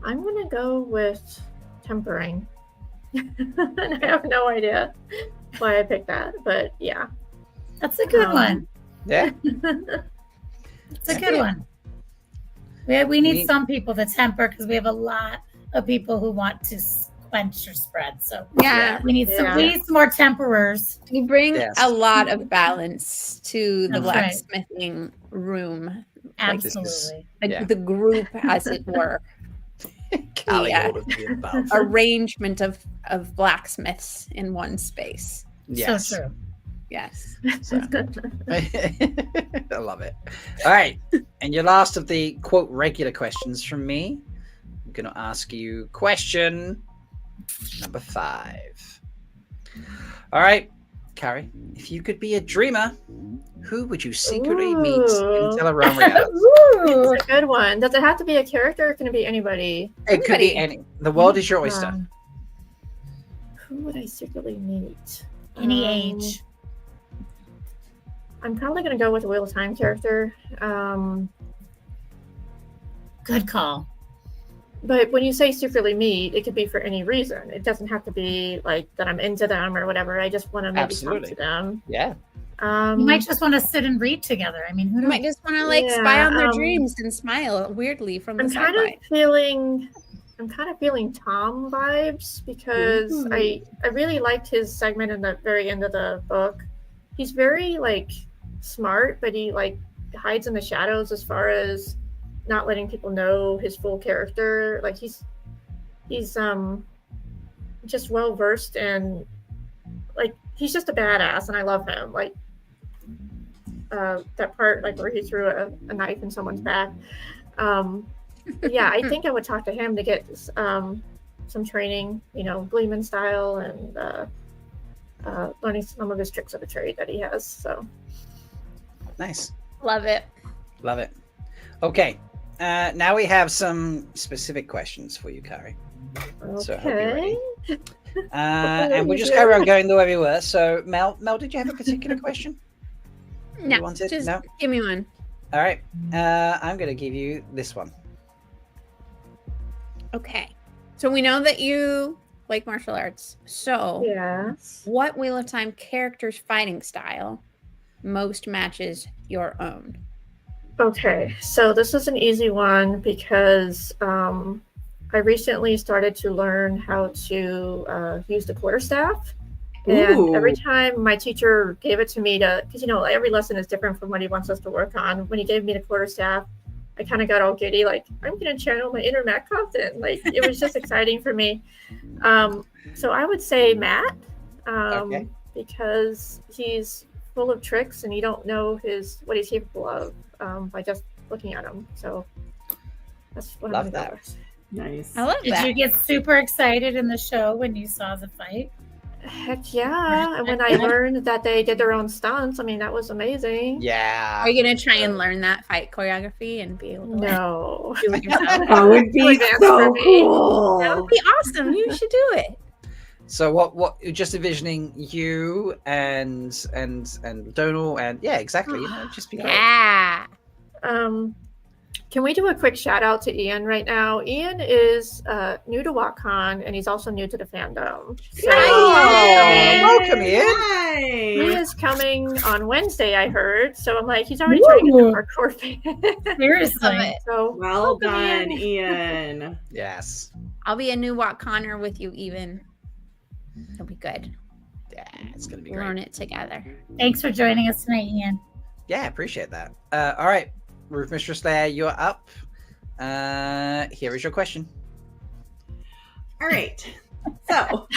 S4: gonna go with tempering. And I have no idea why I picked that, but yeah.
S3: That's a good one.
S1: Yeah.
S3: It's a good one. We need some people to temper because we have a lot of people who want to quench or spread. So
S5: Yeah.
S3: we need some more temperers.
S5: You bring
S1: Yes.
S5: a lot of balance to the
S3: That's right.
S5: blacksmithing room.
S3: Absolutely.
S5: The group, as it were.
S1: Callie,
S5: Yeah.
S1: all of the above.
S5: Arrangement of blacksmiths in one space.
S1: Yes.
S3: So true.
S5: Yes.
S1: So. I love it. All right. And your last of the quote regular questions from me. I'm going to ask you question number 5. All right, Karri, if you could be a dreamer, who would you secretly meet in Teleround?
S4: Ooh, that's a good one. Does it have to be a character or can it be anybody?
S1: It could be any. The world is your oyster.
S4: Who would I secretly meet?
S3: Any age.
S4: I'm probably going to go with a Wheel of Time character.
S3: Good call.
S4: But when you say secretly meet, it could be for any reason. It doesn't have to be like that I'm into them or whatever. I just want to maybe talk to them.
S1: Yeah.
S3: You might just want to sit and read together. I mean, who
S5: You might just want to spy on their dreams and smile weirdly from the
S4: I'm kind
S5: sideline.
S4: of feeling Tom vibes because I really liked his segment in the very end of the book. He's very smart, but he hides in the shadows as far as not letting people know his full character. He's just well versed and he's just a badass, and I love him. That part where he threw a knife in someone's back. Yeah, I think I would talk to him to get some training, Gleeman style, and learning some of his tricks of the trade that he has. So
S1: Nice.
S5: Love it.
S1: Love it. Okay. Now we have some specific questions for you, Karri. So I hope you're ready. And we'll just carry on going the way we were. So, Mel, did you have a particular question?
S5: No,
S1: You wanted?
S5: just
S1: No?
S5: give me one.
S1: All right. I'm going to give you this one.
S5: Okay. So we know that you like martial arts. So
S4: yes.
S5: What Wheel of Time character's fighting style most matches your own?
S4: Okay, so this is an easy one because I recently started to learn how to use the quarterstaff. And every time my teacher gave it to me because every lesson is different from what he wants us to work on. When he gave me the quarterstaff, I kind of got all giddy, I'm going to channel my inner Matt Compton. It was just exciting for me. So I would say Matt, because he's full of tricks and you don't know what he's capable of by just looking at him. So that's what
S1: Love
S4: I'm
S1: that.
S4: going with.
S6: Nice.
S5: I love
S3: Did
S5: that.
S3: you get super excited in the show when you saw the fight?
S4: Heck yeah. And when I learned that they did their own stunts, that was amazing.
S1: Yeah.
S5: Are you going to try and learn that fight choreography and be able to
S4: No.
S5: do it yourself?
S6: That would be so cool.
S5: That would be awesome. You should do it.
S1: So what just envisioning you and Donal and exactly, just be great.
S5: Yeah.
S4: Can we do a quick shout out to Ian right now? Ian is new to WatCon and he's also new to the fandom. So
S1: welcome, Ian.
S4: he is coming on Wednesday, I heard. So I'm he's already trying to get the hardcore fan.
S3: Seriously.
S4: So
S6: Well
S4: welcome,
S6: done, Ian.
S1: Yes.
S5: I'll be a new WatConner with you, even. It'll be good.
S1: Yeah, it's gonna be great.
S5: Learn it together.
S3: Thanks for joining us tonight, Ian.
S1: Yeah, appreciate that. All right, Roof Mistress there, you're up. Here is your question.
S6: All right. So,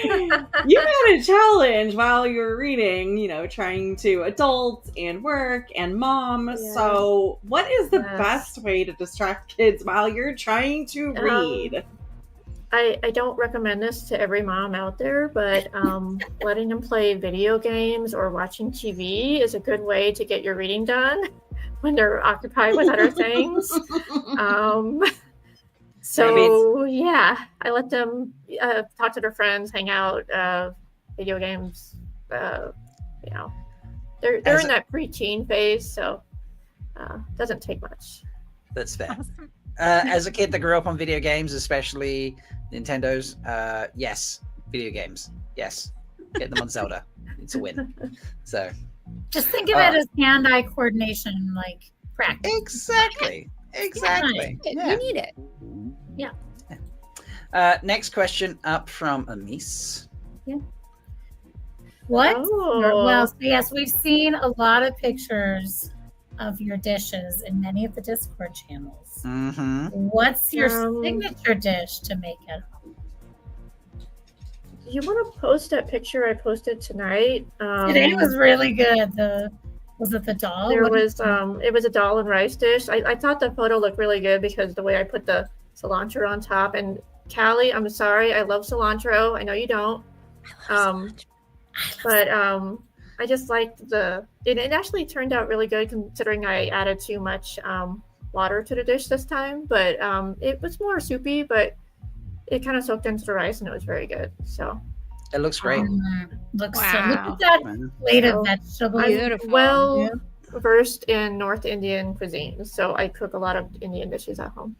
S6: you had a challenge while you were reading, trying to adult and work and mom.
S4: Yeah.
S6: So, what is the
S4: Yes.
S6: best way to distract kids while you're trying to read?
S4: I don't recommend this to every mom out there, but letting them play video games or watching TV is a good way to get your reading done when they're occupied with other things. So yeah, I let them talk to their friends, hang out, video games. They're in that preteen phase, so doesn't take much.
S1: That's fair. As a kid that grew up on video games, especially Nintendo's, yes, video games, yes, get them on Zelda. It's a win. So
S3: just think of it as hand-eye coordination, like practice.
S1: Exactly.
S5: You need it.
S3: Yeah.
S1: Next question up from Amis.
S3: What?
S4: Oh.
S3: Well, so yes, we've seen a lot of pictures of your dishes in many of the Discord channels.
S1: Mm-hmm.
S3: What's your signature dish to make at home?
S4: You want to post that picture I posted tonight?
S3: Today was really good. Was it the doll?
S4: It was a dal and rice dish. I thought the photo looked really good because the way I put the cilantro on top. And Callie, I'm sorry, I love cilantro. I know you don't. I just liked it actually turned out really good considering I added too much water to the dish this time. But it was more soupy, but it kind of soaked into the rice and it was very good. So
S1: it looks great.
S3: Look at
S5: Wow.
S3: that plate of vegetables.
S5: Beautiful.
S4: Well versed in North Indian cuisine, so I cook a lot of Indian dishes at home.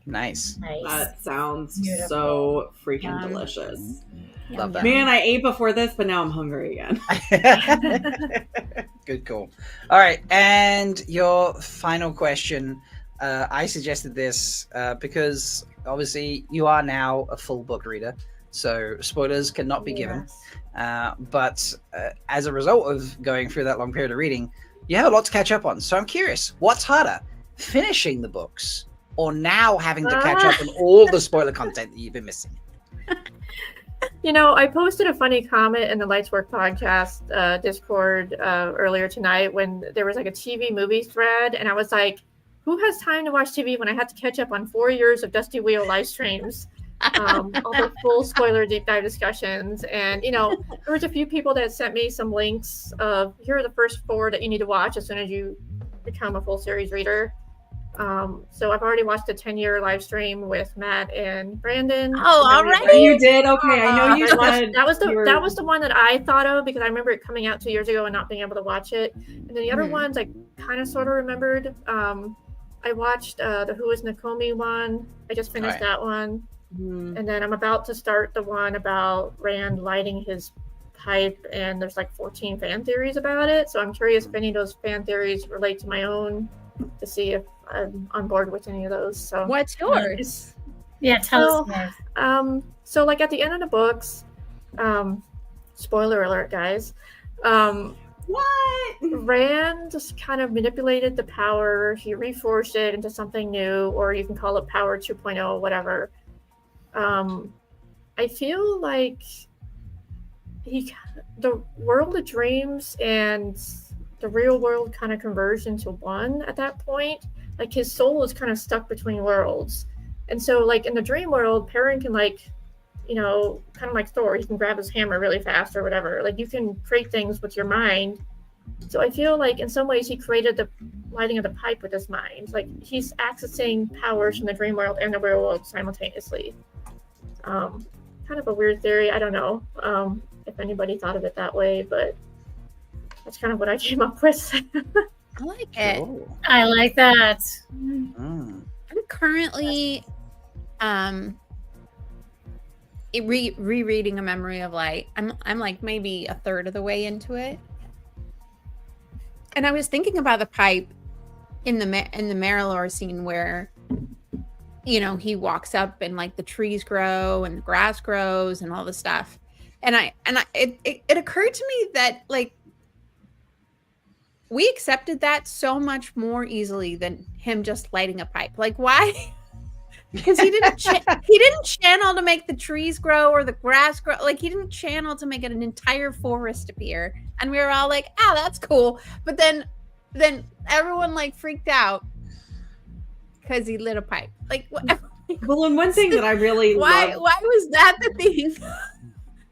S1: Nice.
S6: That sounds
S3: Beautiful.
S6: so freaking delicious.
S1: Love that.
S6: Man, I ate before this, but now I'm hungry again.
S1: Good call. All right, and your final question. I suggested this because obviously you are now a full book reader, so spoilers cannot be given. But as a result of going through that long period of reading, you have a lot to catch up on. So I'm curious, what's harder, finishing the books or now having to catch up on all the spoiler content that you've been missing?
S4: I posted a funny comment in the Lights Work podcast Discord earlier tonight when there was like a TV movie thread, and I was like, who has time to watch TV when I had to catch up on 4 years of Dusty Wheel live streams, all the full spoiler deep dive discussions, and there was a few people that sent me some links of here are the first 4 that you need to watch as soon as you become a full series reader. So I've already watched a 10-year live stream with Matt and Brandon.
S5: Oh, already?
S6: Oh, you did? Okay, I know you said
S4: that was the one that I thought of because I remember it coming out 2 years ago and not being able to watch it. And then the other ones I kind of sort of remembered. I watched the Who is Nakomi one. I just finished that one. And then I'm about to start the one about Rand lighting his pipe, and there's like 14 fan theories about it. So I'm curious if any of those fan theories relate to my own, to see if I'm on board with any of those. So
S5: what's yours?
S3: Yeah, tell us more.
S4: So like at the end of the books, spoiler alert, guys.
S6: What?
S4: Rand just kind of manipulated the power. He reforged it into something new, or you can call it Power 2.0, whatever. I feel like the world of dreams and the real world kind of converged into one at that point. Like his soul is kind of stuck between worlds. And so like in the dream world, Perrin can kind of like Thor, he can grab his hammer really fast or whatever. Like you can create things with your mind. So I feel like in some ways he created the lighting of the pipe with his mind. Like he's accessing powers from the dream world and the real world simultaneously. Kind of a weird theory. I don't know if anybody thought of it that way, but that's kind of what I came up with.
S5: I like it.
S1: Cool.
S3: I like that.
S1: Mm.
S5: I'm currently rereading A Memory of Light. I'm like maybe a third of the way into it, and I was thinking about the pipe in the Marilor scene where he walks up and like the trees grow and the grass grows and all the stuff, And it occurred to me that like we accepted that so much more easily than him just lighting a pipe. Like why? Because he didn't channel to make the trees grow or the grass grow. Like he didn't channel to make an entire forest appear. And we were all like, that's cool. But then everyone like freaked out because he lit a pipe. Like what?
S6: Well, and one thing that I really
S5: why was that the thing?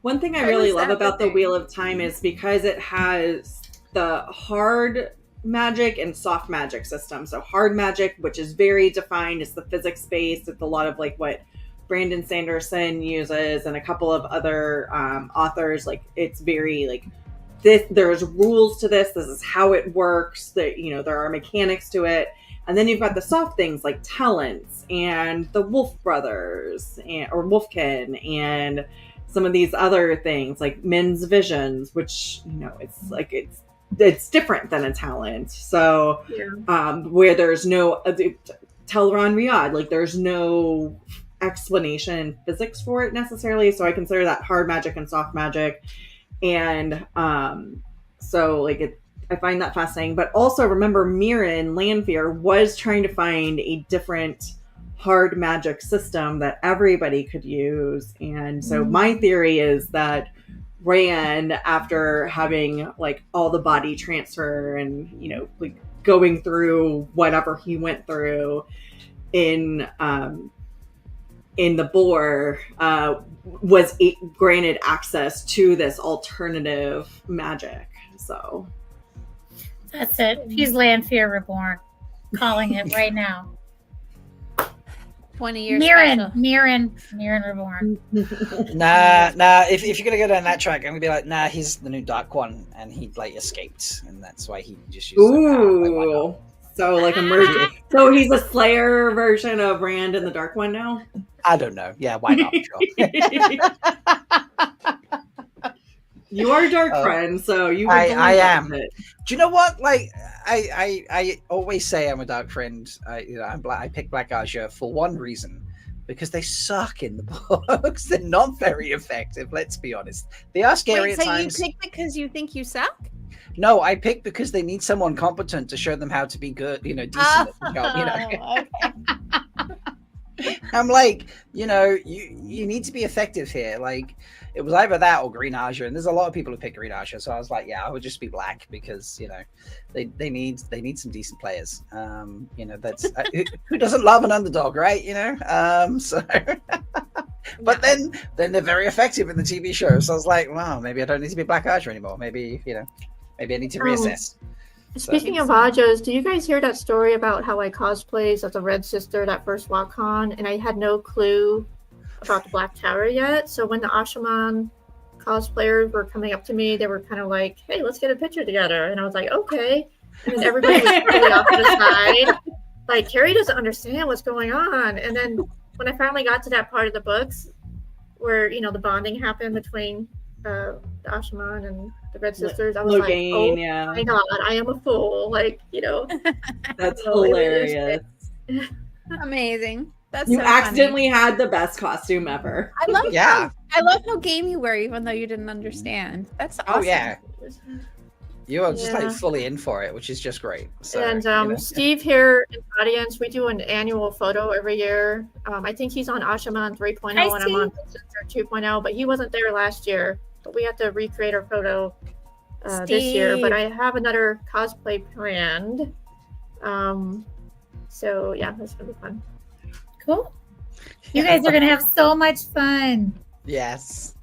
S6: One thing I really love about the Wheel of Time is because it has the hard magic and soft magic system. So hard magic, which is very defined, is the physics based. It's a lot of like what Brandon Sanderson uses and a couple of other authors. Like it's very like this. There's rules to this. This is how it works. That there are mechanics to it. And then you've got the soft things like talents and the Wolf Brothers or Wolfkin and some of these other things like men's visions, which it's like it's different than a talent. So where there's no Telron Riyadh, like there's no explanation in physics for it necessarily. So I consider that hard magic and soft magic. And so like I find that fascinating. But also remember Mirren Lanfear was trying to find a different hard magic system that everybody could use. And so my theory is that Rand, after having like all the body transfer and like going through whatever he went through in the Boar, was granted access to this alternative magic. So
S3: that's it. He's Lanfear Reborn. Calling it right now.
S5: 20 years
S3: Mirren Reborn.
S1: Nah. If you're gonna go down that track, I'm gonna be like, nah, he's the new Dark One, and he like escaped, and that's why he just used.
S6: Ooh, so like a merger. So he's a Slayer version of Rand and the Dark One now.
S1: I don't know. Yeah, why not? Sure.
S6: You are a dark friend, so you.
S1: I am. It. Do you know what? Like, I always say I'm a dark friend. I'm black. I pick Black Azure for one reason, because they suck in the books. They're not very effective. Let's be honest. They are scary at times.
S5: So you pick because you think you suck?
S1: No, I pick because they need someone competent to show them how to be good. Decent at the job. Okay. I'm like, you need to be effective here. Like, it was either that or Green Azure, and there's a lot of people who pick Green Azure. So I was like, yeah, I would just be black because they need some decent players. That's who doesn't love an underdog, right? So. But then they're very effective in the TV show. So I was like, wow, maybe I don't need to be Black Azure anymore. Maybe maybe I need to reassess.
S4: Speaking of Ajas, do you guys hear that story about how I cosplayed as a Red Sister that first WotCon, and I had no clue about the Black Tower yet? So when the Ashaman cosplayers were coming up to me, they were kind of like, hey, let's get a picture together. And I was like, okay. And then everybody was really off to the side. Like, Karri doesn't understand what's going on. And then when I finally got to that part of the books where, the bonding happened between the Ashaman and the Red Sisters, I was
S6: Logain,
S4: like, oh
S6: yeah.
S4: my god, I am a fool. Like,
S6: That's hilarious.
S5: Amazing. That's
S6: you
S5: so
S6: accidentally had the best costume ever.
S5: I love how game you were, even though you didn't understand. That's awesome.
S1: Oh yeah. You are just like fully in for it, which is just great. So,
S4: and Steve here in the audience, we do an annual photo every year. I think he's on Ashaman 3.0 and I'm on Sister 2.0, but he wasn't there last year. But we have to recreate our photo this year. But I have another cosplay planned. So yeah, that's gonna be fun.
S3: Cool. You guys are gonna have so much fun.
S1: Yes.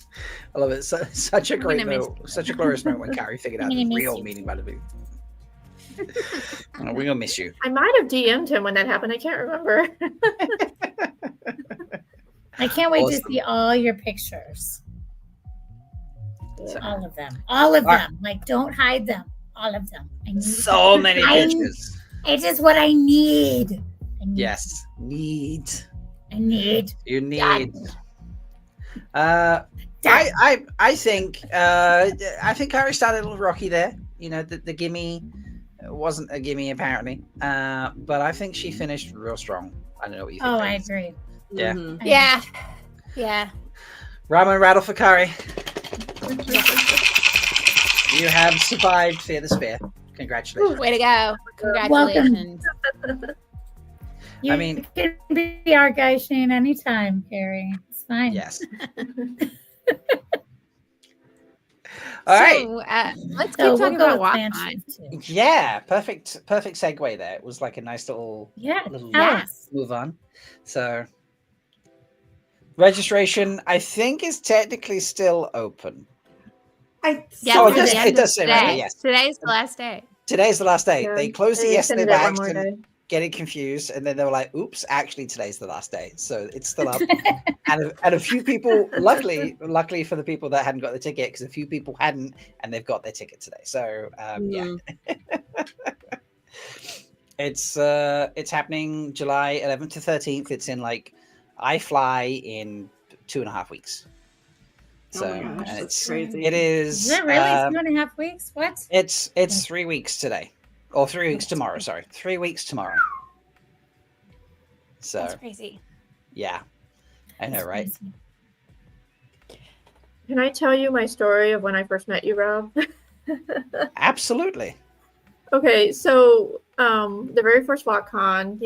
S1: I love it. Such a great note. Such a glorious moment when Karri figured out the real meaning by the movie. We're gonna miss you.
S4: I might have DM'd him when that happened. I can't remember.
S3: I can't wait to see all your pictures. All of them. All of them. Like, don't hide them. All of them. I need
S1: so many pictures.
S3: It is what I need.
S1: Yes. Need.
S3: I need.
S1: You need. I think Karri started a little rocky there. The gimme wasn't a gimme apparently. But I think she finished real strong. I don't know what you think.
S3: Oh, I agree.
S1: Yeah.
S5: Mm-hmm. Yeah.
S1: Ramen rattle for Karri. You have survived Fear the Spear. Congratulations.
S5: Way to go. Congratulations.
S3: You
S1: I mean-
S3: can be our guy Shane anytime, Karri. It's fine.
S1: Yes. All right.
S5: So, let's keep
S3: So we'll
S5: talking
S3: go
S5: about
S3: with
S5: WalkCon.
S3: Planships, too.
S1: Yeah, perfect segue there. It was like a nice little
S3: Yeah.
S1: little
S3: Yes.
S1: move on. So registration, I think, is technically still open.
S5: Yeah,
S1: Oh,
S5: till
S1: it does-
S5: the end
S1: it does
S5: of
S1: say right there,
S5: today.
S1: yes.
S5: Today's the last day.
S1: Today's the last day.
S4: Yeah,
S1: They closed it
S4: they
S1: yesterday
S4: extended
S1: by
S4: it one more
S1: accident,
S4: day.
S1: getting confused, and then they were like, "Oops, actually today's the last day." So it's still up. and a few people, luckily for the people that hadn't got the ticket, because a few people hadn't, and they've got their ticket today. So yeah. It's happening July 11th to 13th. It's in I fly in 2.5 weeks. So
S6: Oh my gosh,
S1: and
S6: that's
S1: it's
S6: crazy.
S1: it is
S3: Is it really 2.5 weeks? What?
S1: it's 3 weeks today, or 3 weeks tomorrow. Sorry, 3 weeks tomorrow. So
S5: That's crazy.
S1: yeah, I know, right?
S4: Can I tell you my story of when I first met you, Rob?
S1: Absolutely.
S4: Okay, so the very first WalkCon,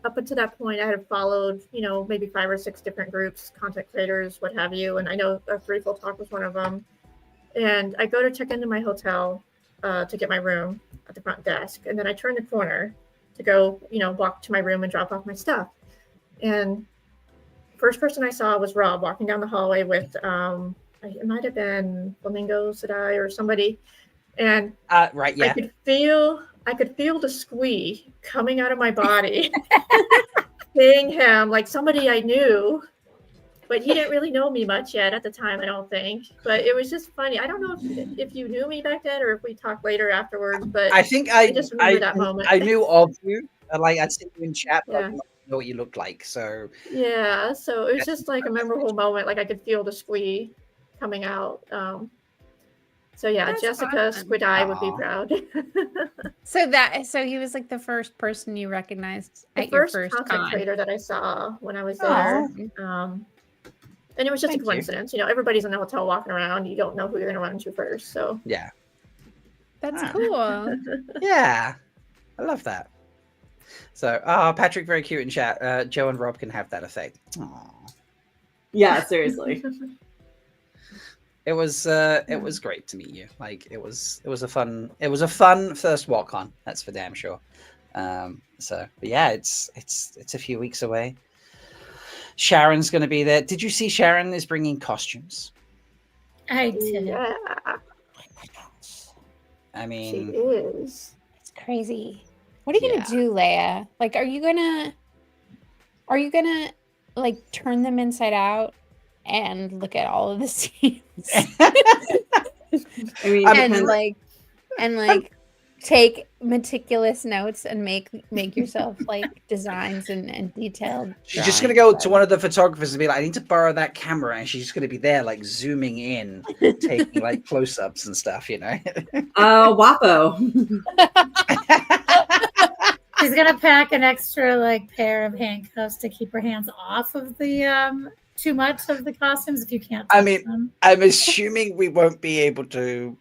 S4: up until that point, I had followed, maybe 5 or 6 different groups, content creators, what have you, and I know Threefold Talk was one of them. And I go to check into my hotel to get my room at the front desk, and then I turn the corner to go, walk to my room and drop off my stuff. And first person I saw was Rob walking down the hallway with, it might have been Flamingo Sedai or somebody. And
S1: right, yeah.
S4: I could feel the squee coming out of my body, seeing him like somebody I knew, but he didn't really know me much yet at the time, I don't think. But it was just funny. I don't know if you knew me back then or if we talked later afterwards, but
S1: I think
S4: I just remember that moment.
S1: I knew of you. I'd seen you in chat, but I
S4: Yeah.
S1: didn't know what you looked like. So
S4: Yeah, so it was just like a memorable moment. Like I could feel the squee coming out. So yeah,
S5: That's
S4: Jessica
S5: awesome.
S4: Squid Eye would be
S1: Aw.
S4: proud.
S5: So he was like the first person you recognized
S4: The
S5: at your
S4: first
S5: first
S4: content
S5: con.
S4: creator that I saw when I was
S1: Aw.
S4: there. And it was just
S1: Thank
S4: a
S1: you.
S4: coincidence. Everybody's in the hotel walking around. You don't know who you're going to run into first. So
S1: yeah,
S5: That's
S1: Ah.
S5: cool.
S1: yeah, I love that. So, Patrick, very cute in chat. Joe and Rob can have that effect. Aw.
S6: Yeah, seriously.
S1: It was great to meet you. It was a fun first WalkCon. That's for damn sure. But yeah, it's a few weeks away. Sharon's going to be there. Did you see Sharon is bringing costumes?
S3: I did.
S4: yeah,
S1: I
S4: she
S1: mean,
S4: is.
S5: It's crazy. What are you
S1: Yeah.
S5: gonna do, Leigh-A? Are you gonna turn them inside out and look at all of the scenes
S6: I mean,
S5: and take meticulous notes and make yourself designs and detailed.
S1: she's just going to go to one of the photographers and be like, I need to borrow that camera. And she's just going to be there, zooming in, taking close-ups and stuff,
S6: Wapo.
S3: She's gonna pack an extra pair of handcuffs to keep her hands off of the too much of the costumes if you can't touch them.
S1: I'm assuming we won't be able to,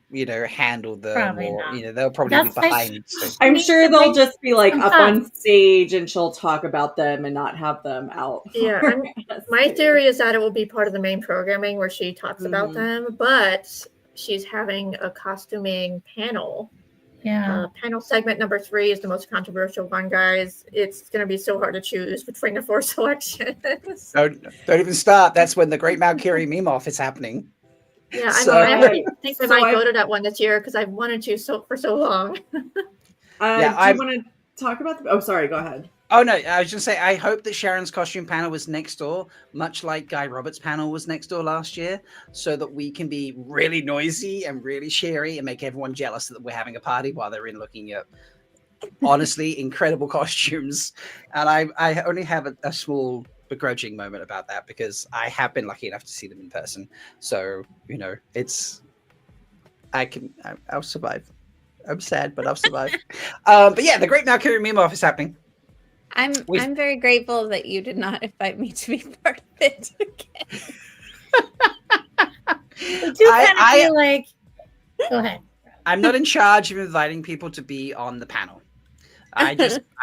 S1: handle them,
S3: Probably
S1: or
S3: not.
S1: they'll probably
S3: That's
S1: be
S3: why
S1: behind. So.
S6: I'm sure they'll just be up
S3: some
S6: on stage and she'll talk about them and not have them out.
S4: Yeah, my theory is that it will be part of the main programming where she talks about them, but she's having a costuming panel.
S3: Yeah.
S4: Panel segment number 3 is the most controversial one, guys. It's going to be so hard to choose between the 4 selections.
S1: Don't even start. That's when the Great Malkier meme off is happening.
S4: Yeah,
S1: So-
S4: I actually think I
S6: So
S4: might go to that one this year because I've wanted to for so long.
S6: Do you want to talk about oh, sorry, go ahead.
S1: Oh no, I was just saying, I hope that Sharon's costume panel was next door, much like Guy Roberts' panel was next door last year, so that we can be really noisy and really cheery and make everyone jealous that we're having a party while they're in looking at honestly incredible costumes. And I only have a small begrudging moment about that because I have been lucky enough to see them in person. So, I'll survive. I'm sad, but I'll survive. But yeah, the Great Malkier meme off is happening.
S5: I'm very grateful that you did not invite me to be part of it again.
S3: I do kind of feel like. Go ahead.
S1: I'm not in charge of inviting people to be on the panel. I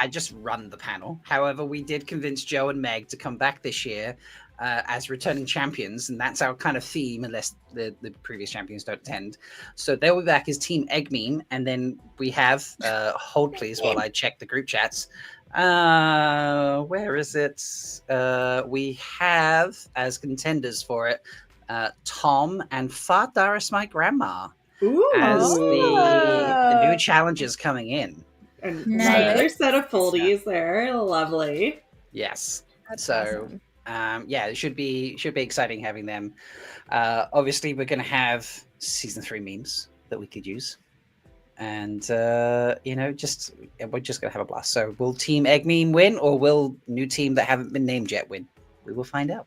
S1: just run the panel. However, we did convince Joe and Meg to come back this year as returning champions, and that's our kind of theme, unless the previous champions don't attend. So they'll be back as Team Eggmeme, and then we have hold please while I check the group chats. Where is it? We have as contenders for it Tom and Fardaris, my grandma, as the new challengers coming in.
S6: And
S3: Nice.
S6: another set of foldies there. Lovely.
S1: Yes.
S5: That's
S1: So
S5: awesome.
S1: yeah, it should be exciting having them. Obviously, we're going to have season 3 memes that we could use, and we're just going to have a blast. So, will Team Eggmeme win, or will new team that haven't been named yet win? We will find out.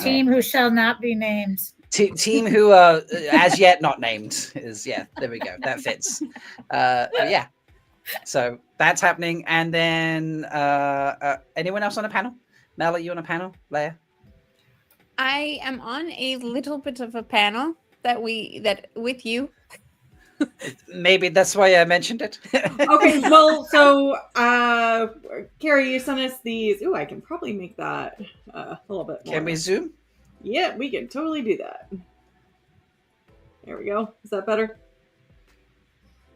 S3: Team who shall not be named.
S1: Team who are as yet not named is there we go. That fits. Yeah. So that's happening, and then anyone else on a panel? Mel, are you on a panel? Leigh-A?
S5: I am on a little bit of a panel that with you.
S1: Maybe that's why I mentioned it.
S6: Okay, well, so Karri, you sent us these. Ooh, I can probably make that a little bit more.
S1: Can we zoom?
S6: Yeah, we can totally do that. There we go. Is that better?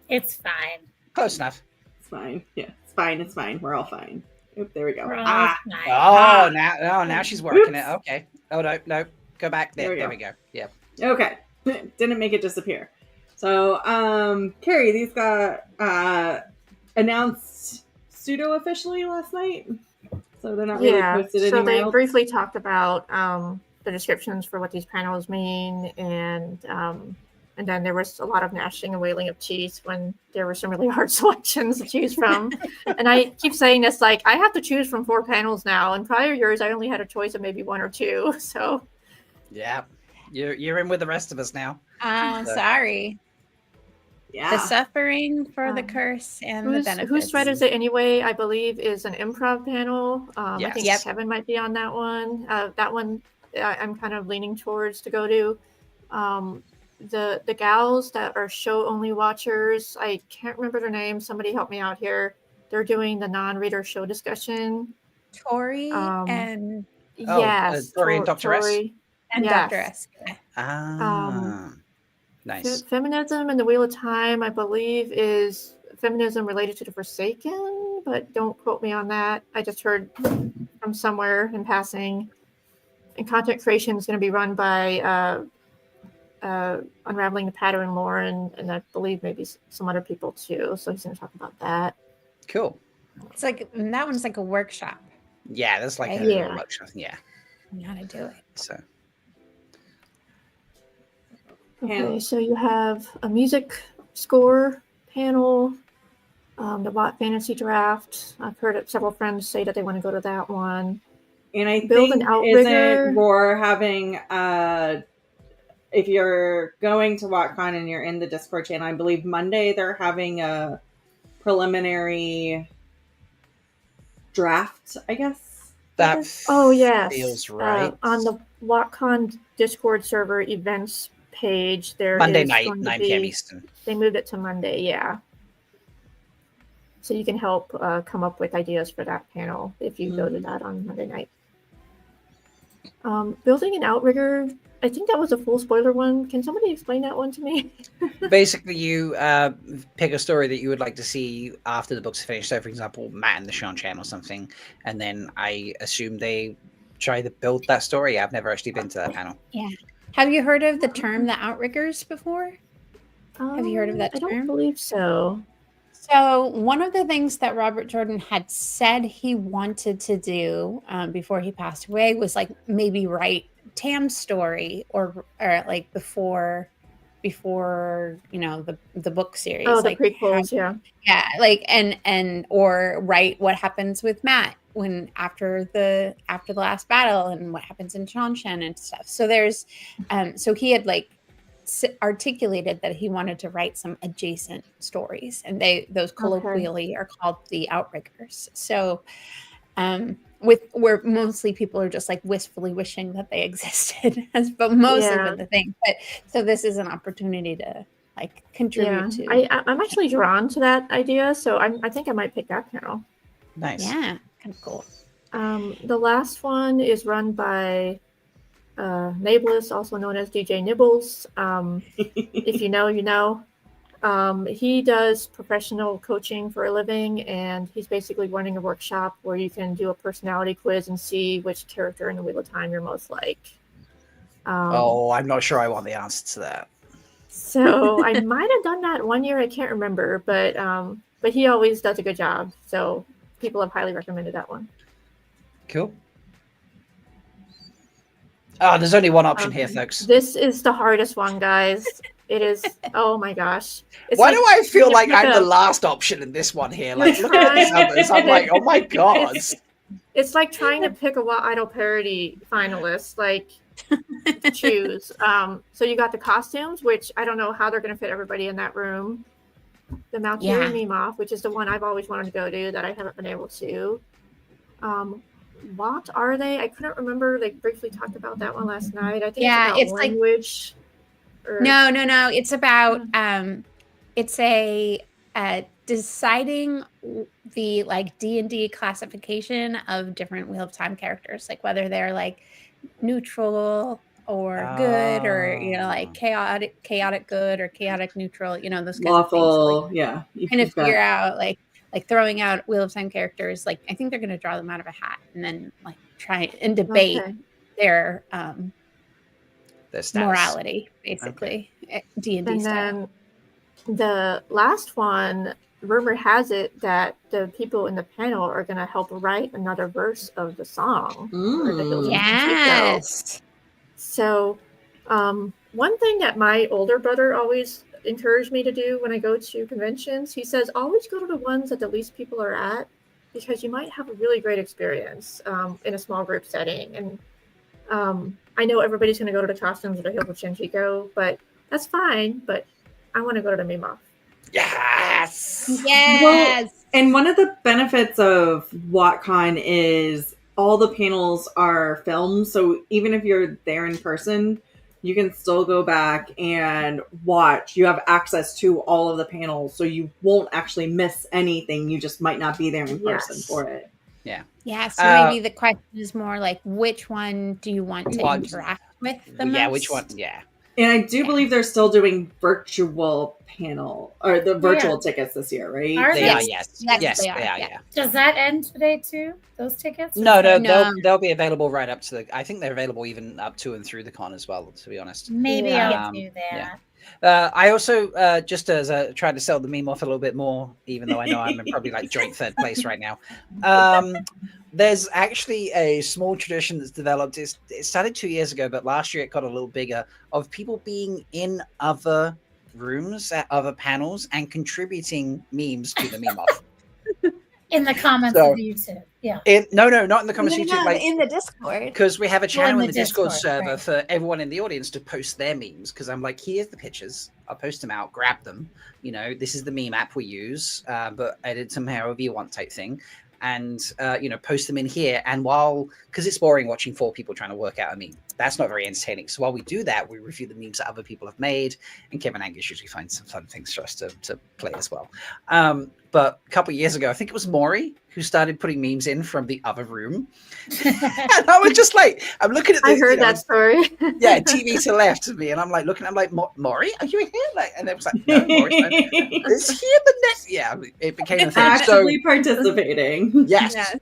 S3: It's fine.
S1: Close enough.
S6: It's fine. Yeah, it's fine. It's fine. We're all fine. Oop, there we go.
S3: We're all fine.
S1: Oh, now she's working it. Okay. Oh no, go back there. There we go. Yeah.
S6: Okay. Didn't make it disappear. So, Karri, these got announced pseudo officially last night. So they're not really posted anywhere.
S4: So they
S6: else.
S4: briefly talked about the descriptions for what these panels mean, and then there was a lot of gnashing and wailing of teeth when there were some really hard selections to choose from. And I keep saying this, like, I have to choose from 4 panels now. In prior years, I only had a choice of maybe 1 or 2. So
S1: yeah, you're in with the rest of us now.
S5: Sorry.
S6: Yeah.
S5: The suffering for the curse and the benefits.
S4: Whose thread is it anyway? I believe is an improv panel. I think
S1: Yes.
S4: Kevin might be on that one. That one I'm kind of leaning towards to go to. The gals that are show only watchers, I can't remember their name. Somebody help me out here. They're doing the non-reader show discussion.
S5: Tori and
S4: yes,
S1: Tori and Dr. S?
S4: Tori.
S5: and
S4: Yes.
S5: Dr. S.
S1: Nice.
S4: Feminism and the Wheel of Time, I believe, is feminism related to the Forsaken, but don't quote me on that. I just heard from somewhere in passing. And content creation is going to be run by Unraveling the Pattern Lauren, and I believe maybe some other people too. So he's going to talk about that.
S1: Cool.
S5: It's like that one's like a workshop.
S1: Yeah, that's like
S4: Yeah.
S1: a workshop. Yeah.
S5: On how to do it.
S1: So
S4: Okay, so you have a music score panel, the Watt Fantasy Draft. I've heard several friends say that they want to go to that one.
S6: And I
S4: Build
S6: think
S4: an outrigger.
S6: isn't Roar having if you're going to WattCon and you're in the Discord channel, I believe Monday they're having a preliminary draft, I guess.
S1: that
S4: Yes.
S1: feels right.
S4: On the WattCon Discord server events page, there
S1: Monday
S4: is
S1: night,
S4: going to
S1: 9
S4: be-
S1: p.m. Eastern.
S4: They moved it to Monday, yeah. So you can help come up with ideas for that panel if you go to that on Monday night. Building an outrigger, I think that was a full spoiler one. Can somebody explain that one to me?
S1: Basically, you pick a story that you would like to see after the book's finished. So, for example, Matt and the Sean Chan or something. And then I assume they try to build that story. I've never actually been to that panel.
S5: Yeah. Have you heard of the term the outriggers before? Have you heard of that
S4: I
S5: term?
S4: don't believe so.
S5: So one of the things that Robert Jordan had said he wanted to do before he passed away was like maybe write Tam's story or like before the book series.
S4: Oh, the
S5: like
S4: prequels, yeah.
S5: like and or write what happens with Matt when after the last battle and what happens in Chanshan and stuff. So there's so he had like articulated that he wanted to write some adjacent stories, and those colloquially are called the outriggers. So where mostly people are just like wistfully wishing that they existed, but mostly been the thing. But so this is an opportunity to like contribute to.
S4: I'm actually drawn to that idea, so I think I might pick that panel.
S1: Nice.
S5: Yeah, kind of cool.
S4: The last one is run by Nablus, also known as DJ Nibbles. If you know, you know. He does professional coaching for a living, and he's basically running a workshop where you can do a personality quiz and see which character in the Wheel of Time you're most like.
S1: I'm not sure I want the answer to that.
S4: So I might have done that one year. I can't remember, but he always does a good job. So people have highly recommended that one.
S1: Cool. Oh, there's only one option here, folks.
S4: This is the hardest one, guys. It is. Oh my gosh.
S1: Why do I feel like I'm the last option in this one here? Like, look at these others. I'm like, oh my god.
S4: It's like trying to pick a What Idol parody finalist. Like, choose. So you got the costumes, which I don't know how they're going to fit everybody in that room. The Malkier meme off, which is the one I've always wanted to go to that I haven't been able to. What are they? I couldn't remember. They briefly talked about that one last night. I think it's about language.
S5: No. It's about it's a deciding the like D&D classification of different Wheel of Time characters, like whether they're like neutral or good, or like chaotic good or chaotic neutral, those kinds of things. So, like,
S6: You
S5: kind of figure out like throwing out Wheel of Time characters. Like I think they're going to draw them out of a hat and then like try and debate their morality, basically. D&D
S4: and
S5: style.
S4: Then the last one, rumor has it that the people in the panel are going to help write another verse of the song.
S5: Yes.
S4: So one thing that my older brother always encouraged me to do when I go to conventions, he says, always go to the ones that the least people are at, because you might have a really great experience in a small group setting. And I know everybody's going to go to the costumes or the Hills of Shinjiko, but that's fine. But I want to go to the meme off.
S1: Yes.
S6: Well, and one of the benefits of WattCon is all the panels are filmed. So even if you're there in person, you can still go back and watch. You have access to all of the panels, so you won't actually miss anything. You just might not be there in person for it.
S5: Yeah. So maybe the question is more like, which one do you want to interact with the most?
S1: Yeah, which one? Yeah.
S6: And I do believe they're still doing virtual panel or the virtual tickets this year, right?
S1: They are, yes. Yes, they are. Yeah.
S3: Does that end today too? Those tickets?
S1: No. They'll be available right up to I think they're available even up to and through the con as well, to be honest.
S3: Maybe I'll do that.
S1: I also, just as trying to sell the meme off a little bit more, even though I know I'm in probably like joint third place right now. There's actually a small tradition that's developed. It started 2 years ago, but last year it got a little bigger, of people being in other rooms at other panels and contributing memes to the meme off.
S3: In the comments of YouTube. Yeah.
S1: No, not in the comments of YouTube. Like,
S5: in the Discord.
S1: Because we have a channel in the Discord server for everyone in the audience to post their memes. Because I'm like, here's the pictures. I'll post them out, grab them. This is the meme app we use, but edit them however you want type thing. And, post them in here. And because it's boring watching 4 people trying to work out a meme. That's not very entertaining. So while we do that, we review the memes that other people have made. And Kim and Angus usually find some fun things for us to play as well. But a couple of years ago, I think it was Maury who started putting memes in from the other room. And I was just like, I'm looking at this.
S4: I heard that story.
S1: TV to left of me. And I'm like, Maury, are you in here? And it was like, no, Maury, is he in the next? Yeah, it became a thing.
S6: Actively participating.
S1: Yes.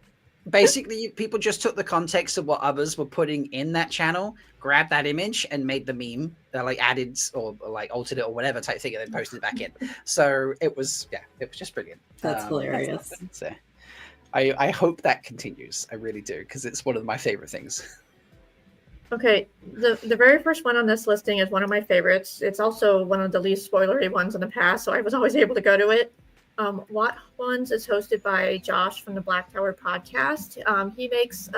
S1: Basically, people just took the context of what others were putting in that channel, grabbed that image, and made the meme. Like added or like altered it or whatever type thing, and then posted it back in. So it was just brilliant.
S6: That's hilarious.
S1: So I hope that continues. I really do, because it's one of my favorite things.
S4: Okay, the very first one on this listing is one of my favorites. It's also one of the least spoilery ones in the past, so I was always able to go to it. What Ones is hosted by Josh from the Black Tower podcast. He makes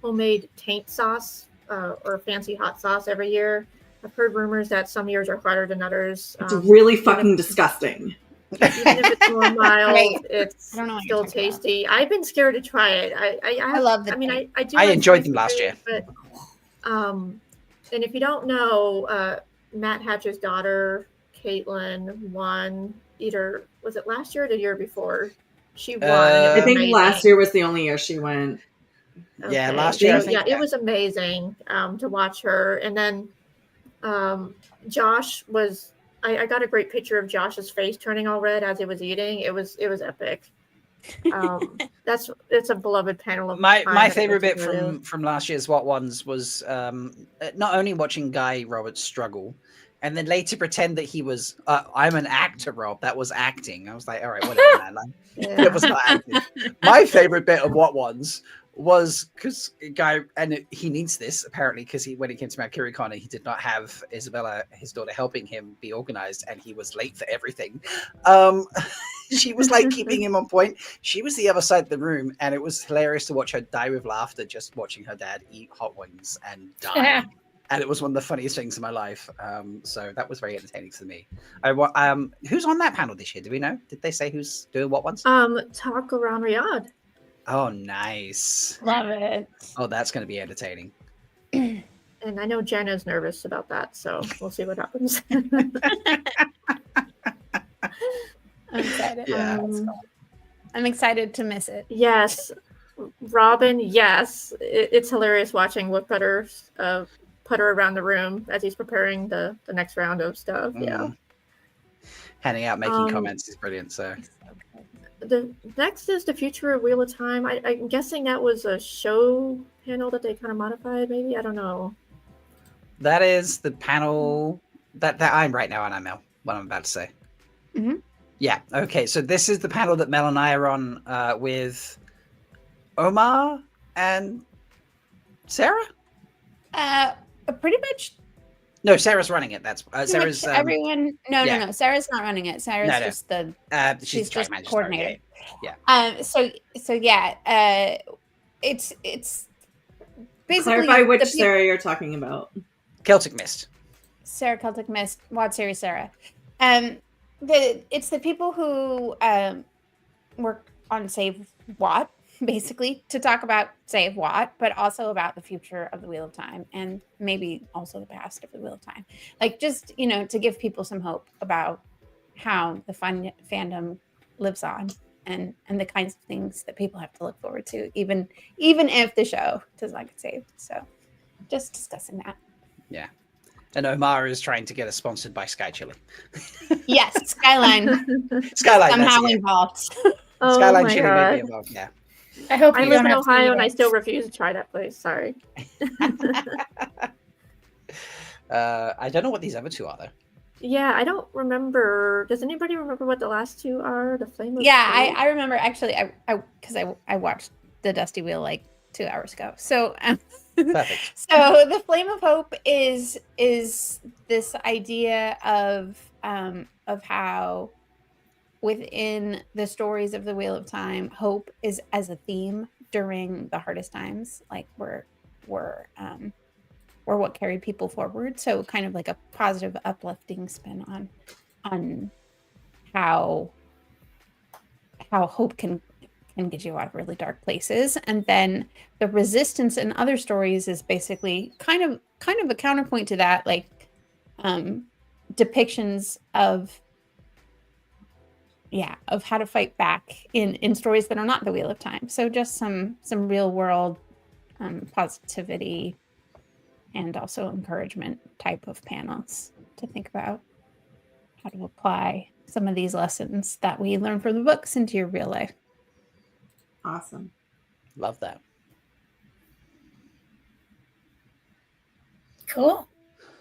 S4: homemade taint sauce or fancy hot sauce every year. I've heard rumors that some years are hotter than others.
S6: It's really fucking disgusting.
S4: Even if it's more mild,
S5: Right.
S4: it's
S5: I don't know what you're
S4: still
S5: talking about.
S4: tasty. I've been scared to try it.
S5: I love the
S4: I mean,
S5: thing.
S4: I do.
S1: I
S4: like
S1: enjoyed
S4: spicy
S1: them last year.
S4: food, but and if you don't know, Matt Hatch's daughter, Caitlin, won either, was it last year or the year before? She won. And it
S6: I
S4: was
S6: think
S4: amazing.
S6: last year was the only year she went.
S1: Yeah,
S4: Okay.
S1: last year, I
S4: So,
S1: think,
S4: yeah, it was amazing to watch her. And then Josh was. I got a great picture of Josh's face turning all red as he was eating. It was epic. It's a beloved panel of
S1: My
S4: mine that I
S1: favorite
S4: get
S1: bit
S4: to go to.
S1: from last year's What Ones was not only watching Guy Roberts struggle, and then later pretend that he was I'm an actor, Rob. That was acting. I was like, all right, whatever, man.
S4: Yeah.
S1: It was not acting. My favorite bit of What Ones was because Guy, and he needs this apparently because when he came to Maluric Con, he did not have Isabella, his daughter, helping him be organized, and he was late for everything. She was like keeping him on point. She was the other side of the room, and it was hilarious to watch her die with laughter just watching her dad eat hot wings and die. And it was one of the funniest things in my life. So that was very entertaining for me. Who's on that panel this year? Do we know? Did they say who's doing what ones?
S4: Talk around Riyadh.
S1: Oh, nice.
S5: Love it.
S1: Oh, that's going to be entertaining.
S4: And I know Jenna's nervous about that, so we'll see what happens.
S5: I'm excited.
S1: Yeah.
S5: I'm excited to miss it.
S4: Yes. Robin, yes. It's hilarious watching Woodputter putter around the room as he's preparing the next round of stuff. Yeah.
S1: Handing out, making comments is brilliant. So
S4: the next is the future of Wheel of Time. I'm guessing that was a show panel that they kind of modified, maybe. I don't know.
S1: that is the panel that I'm right now on Mel. What I'm about to say.
S5: Mm-hmm.
S1: Yeah. Okay. So this is the panel that Mel and I are on with Omar and Sarah.
S5: Pretty much.
S1: No, Sarah's running it. That's Sarah's.
S5: Everyone. No. Sarah's not running it. Sarah's
S1: No.
S5: just the.
S1: She's
S5: just
S1: manager,
S5: coordinator.
S1: Yeah.
S5: So yeah. It's basically
S6: Clarify which Sarah you're talking about.
S1: Celtic Mist.
S5: Sarah Celtic Mist, Wad Series Sarah. It's the people who work on SaveWatt, basically, to talk about SaveWatt, but also about the future of the Wheel of Time and maybe also the past of the Wheel of Time. Like, just, to give people some hope about how the fandom lives on and the kinds of things that people have to look forward to, even if the show does not get saved. So just discussing that.
S1: Yeah. And Omar is trying to get us sponsored by Sky Chili.
S5: Yes, Skyline.
S1: Skyline
S5: somehow involved.
S1: Skyline
S4: my
S1: Chili
S4: God.
S1: may be involved. Yeah.
S3: I hope
S4: I
S3: you
S4: live
S3: don't
S4: in
S3: have to
S4: Ohio
S3: do
S4: and I
S3: that.
S4: still refuse to try that place. Sorry.
S1: I don't know what these other two are though.
S4: Yeah, I don't remember. Does anybody remember what the last two are? The Flame of
S5: Yeah,
S4: Hope?
S5: I remember actually. I watched the Dusty Wheel like 2 hours ago. So
S1: Perfect.
S5: So the Flame of Hope is this idea of how within the stories of the Wheel of Time, hope is as a theme during the hardest times, like we're what carried people forward. So kind of like a positive, uplifting spin on how hope can get you out of really dark places. And then the resistance in other stories is basically kind of a counterpoint to that, like depictions of how to fight back in stories that are not the Wheel of Time. So just some real world positivity and also encouragement type of panels to think about how to apply some of these lessons that we learn from the books into your real life.
S6: Awesome.
S1: Love that.
S3: Cool.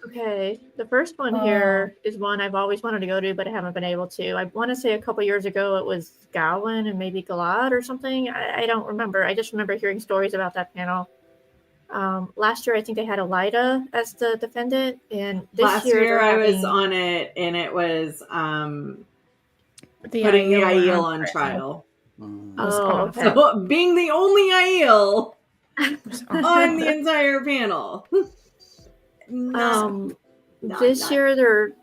S4: Okay, the first one here is one I've always wanted to go to, but I haven't been able to. I want to say a couple years ago it was Gawain and maybe Galad or something. I don't remember. I just remember hearing stories about that panel. Last year, I think they had Elida as the defendant, and this
S6: Last year I was on it, and it was putting the Aiel on trial.
S4: Oh, okay.
S6: So being the only Aiel on the entire panel.
S4: This year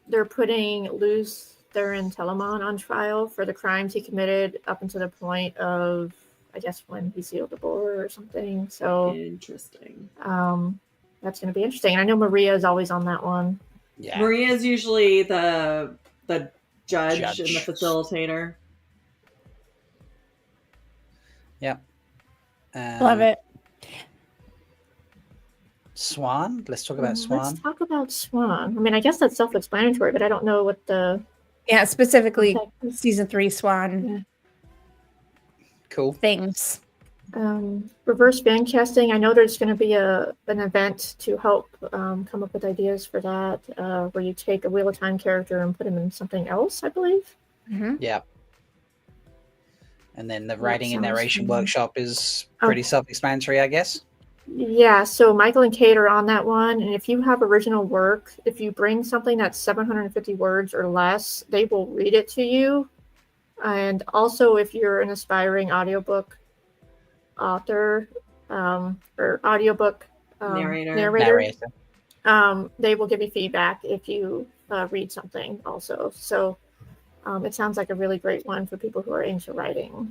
S4: they're putting Luz Theron Telemon on trial for the crimes he committed up until the point of, I guess, when he sealed the bore or something. So
S6: interesting.
S4: That's going to be interesting. And I know Maria is always on that one.
S1: Yeah.
S6: Maria is usually the judge and the facilitator.
S1: Yep.
S5: Love it.
S1: Swan. Let's talk about Swan.
S4: Let's talk about Swan. I mean, I guess that's self-explanatory, but I don't know what the...
S5: Yeah, specifically season 3 Swan
S1: cool
S5: things.
S4: Reverse fan casting. I know there's going to be an event to help come up with ideas for that, where you take a Wheel of Time character and put him in something else, I believe.
S5: Mm-hmm.
S1: Yeah. And then the writing and narration workshop is pretty self-explanatory, I guess.
S4: Yeah, so Michael and Kate are on that one, and if you have original work, if you bring something that's 750 words or less, they will read it to you. And also, if you're an aspiring audiobook author or audiobook narrator, they will give you feedback if you read something also. So it sounds like a really great one for people who are into writing.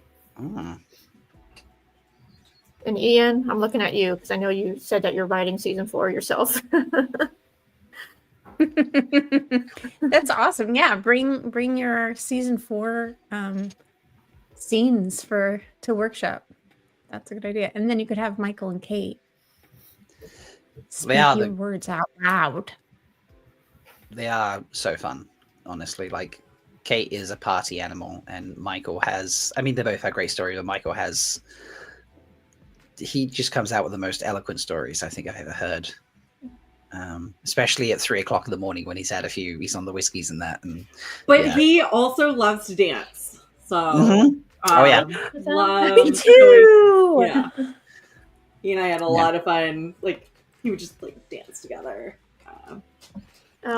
S4: And Ian, I'm looking at you because I know you said that you're writing season 4 yourself.
S5: That's awesome. Yeah, bring your season 4 scenes to workshop. That's a good idea. And then you could have Michael and Kate speak your words out loud.
S1: They are so fun, honestly. Like, Kate is a party animal, and Michael has... I mean, they both have great stories, but Michael has... He just comes out with the most eloquent stories I think I've ever heard. Especially at 3 o'clock in the morning when he's had a few, he's on the whiskeys and that.
S6: But he also loves to dance. So,
S5: Me too.
S6: Yeah. He and I had a lot of fun. Like, he would just dance together.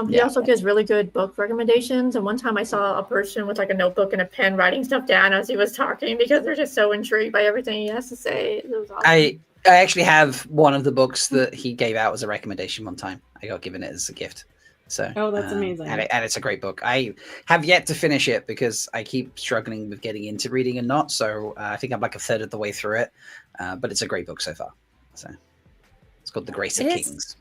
S4: He also gives really good book recommendations. And one time I saw a person with a notebook and a pen writing stuff down as he was talking because they're just so intrigued by everything he has to say. It was awesome.
S1: I actually have one of the books that he gave out as a recommendation one time. I got given it as a gift. So
S6: that's amazing.
S1: And it's a great book. I have yet to finish it because I keep struggling with getting into reading and not. So I think I'm like a third of the way through it. But it's a great book so far. So it's called The Grace of Kings.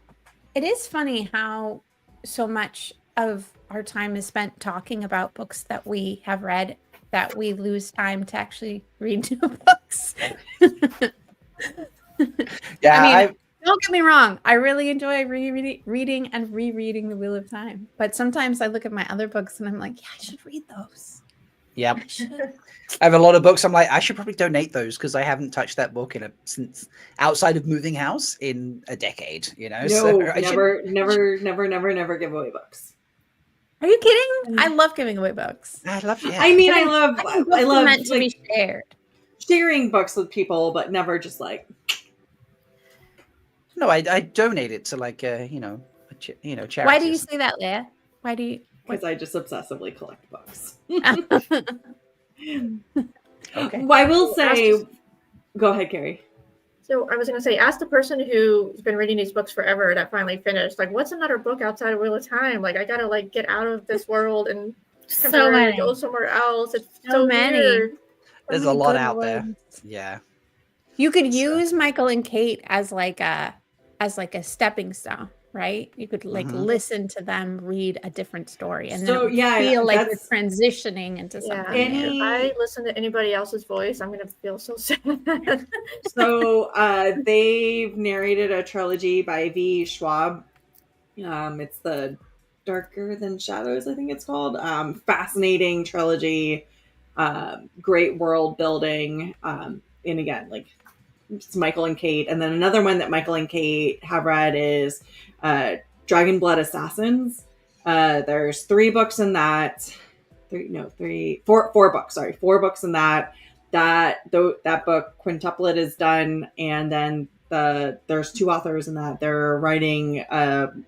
S5: It is funny how so much of our time is spent talking about books that we have read that we lose time to actually read new books.
S1: Yeah,
S5: I mean, don't get me wrong. I really enjoy reading and rereading The Wheel of Time. But sometimes I look at my other books and I'm like, yeah, I should read those.
S1: Yeah. I have a lot of books. I'm like, I should probably donate those because I haven't touched that book since outside of moving house in a decade,
S6: No,
S1: so
S6: never give away books.
S5: Are you kidding? I love giving away books.
S1: I love
S6: I mean, I love
S5: meant to be shared.
S6: Sharing books with people, but never just
S1: No, I donate it to charity.
S5: Why do you say that, Leigh-A? Why do you?
S6: Because I just obsessively collect books.
S1: Okay.
S6: Well, I will say, go ahead, Karri.
S4: So I was going to say, ask the person who's been reading these books forever that finally finished, what's another book outside of Wheel of Time? I got to get out of this world and go somewhere else. It's so many. Weird.
S1: There's a lot out there. Yeah.
S5: You could use Michael and Kate as a stepping stone, right? You could listen to them read a different story and then feel like you're transitioning into something new.
S4: If I listen to anybody else's voice, I'm going to feel so sad.
S6: So they've narrated a trilogy by V. Schwab. It's the Darker Than Shadows, I think it's called. Fascinating trilogy, great world building. And again, it's Michael and Kate. And then another one that Michael and Kate have read is Dragon Blood Assassins. There's 3 books in that. 4 books. Sorry, 4 books in that. That book quintuplet is done, and then there's 2 authors in that. They're writing an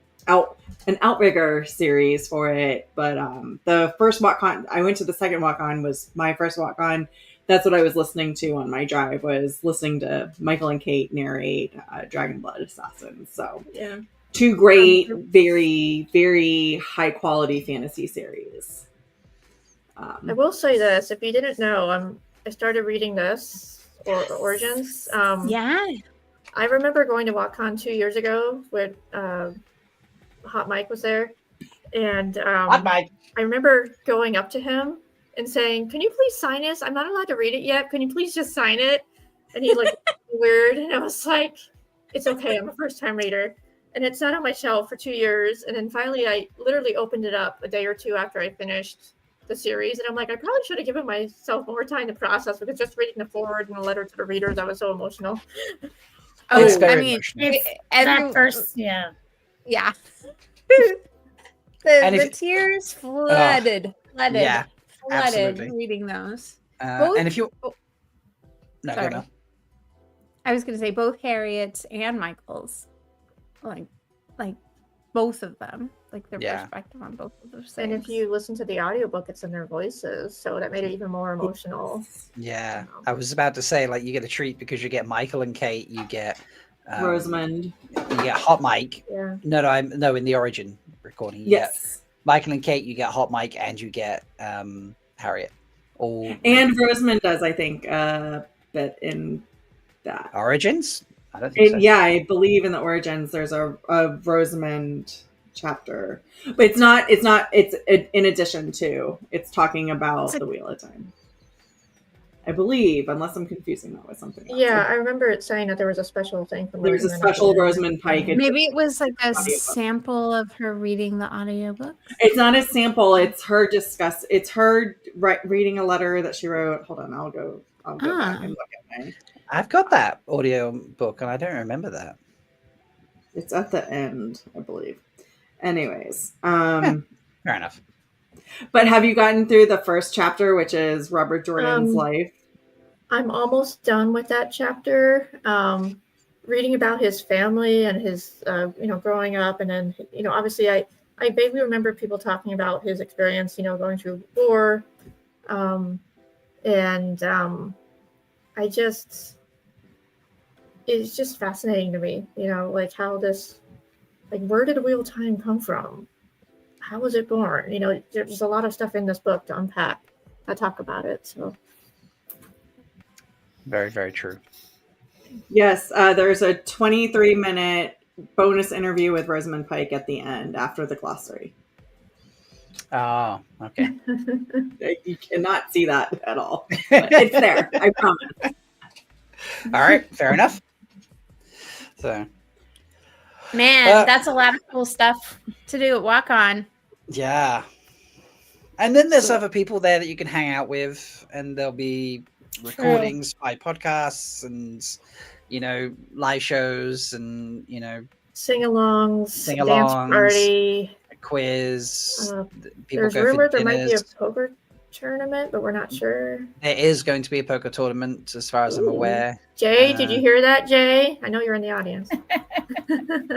S6: Outrigger series for it. But the first walk-on, I went to the second walk-on, was my first walk-on. That's what I was listening to on my drive, was listening to Michael and Kate narrate Dragon Blood Assassins. So 2 great, very, very high quality fantasy series.
S4: I will say this: if you didn't know, I started reading this Origins.
S5: Yeah.
S4: I remember going to WatCon 2 years ago when Hot Mike was there, and
S1: Hot Mike.
S4: I remember going up to him and saying, "Can you please sign this? I'm not allowed to read it yet. Can you please just sign it?" And he looked weird, and I was like, "It's okay. I'm a first-time reader." And it sat on my shelf for 2 years, and then finally, I literally opened it up a day or two after I finished the series, and I'm like, I probably should have given myself more time to process, because just reading the forward and the letter to the readers, I was so emotional.
S5: Oh,
S1: It's very
S5: I mean,
S1: emotional.
S3: That first, yeah.
S5: Yeah.
S1: And
S5: the
S1: if-
S5: tears flooded
S1: Yeah, absolutely.
S5: reading those.
S1: And if you... No,
S5: Sorry.
S1: go Mel.
S5: I was going to say both Harriet's and Michael's, like both of them, like their
S1: Yeah.
S5: perspective on both of those
S4: And
S5: things.
S4: if you listen to the audiobook, it's in their voices, so that made it even more emotional.
S1: Yeah, I was about to say, like, you get a treat because you get Michael and Kate, you get
S6: Rosamund.
S1: you get Hot Mike.
S4: Yeah.
S1: No, in the Origin recording, you get
S6: Yes.
S1: Michael and Kate, you get Hot Mike, and you get Harriet. All
S6: And Rosamund does, I think, a bit in that.
S1: Origins? I don't think so.
S6: Yeah, I believe in the Origins there's a Rosamund chapter. But it's in addition to, it's talking about the Wheel of Time. I believe, unless I'm confusing that with something else.
S4: Yeah, I remember it saying that there was a special thing from
S6: There's a
S4: Rosamund.
S6: special Rosamund Pike.
S5: Maybe it was like a
S6: Audiobook.
S5: sample of her reading the audiobook.
S6: It's not a sample. It's her It's her reading a letter that she wrote. Hold on, I'll go back and look at my.
S1: I've got that audio book, and I don't remember that.
S6: It's at the end, I believe. Anyways,
S1: Fair enough.
S6: But have you gotten through the first chapter, which is Robert Jordan's life?
S4: I'm almost done with that chapter. Reading about his family and his, growing up, and then, obviously I vaguely remember people talking about his experience, going through war, it's just fascinating to me, like how this, like, where did the Wheel of Time come from? How was it born? There's a lot of stuff in this book to unpack. I talk about it, so.
S1: Very, very true.
S6: Yes, there's a 23-minute bonus interview with Rosamund Pike at the end after the glossary.
S1: Oh, okay.
S6: You cannot see that at all. But it's there, I promise.
S1: All right, fair enough. So,
S5: Man, that's a lot of cool stuff to do at WatCon.
S1: yeah. And then there's other people there that you can hang out with, and there'll be recordings by podcasts and, live shows and,
S4: Sing-alongs, dance
S1: Sing-alongs,
S4: party.
S1: a quiz. People
S4: There's
S1: go for
S4: rumor there might be a
S1: dinners.
S4: poker tournament, but we're not sure.
S1: There is going to be a poker tournament, as far as I'm aware.
S4: Jay, did you hear that, Jay? I know you're in the audience.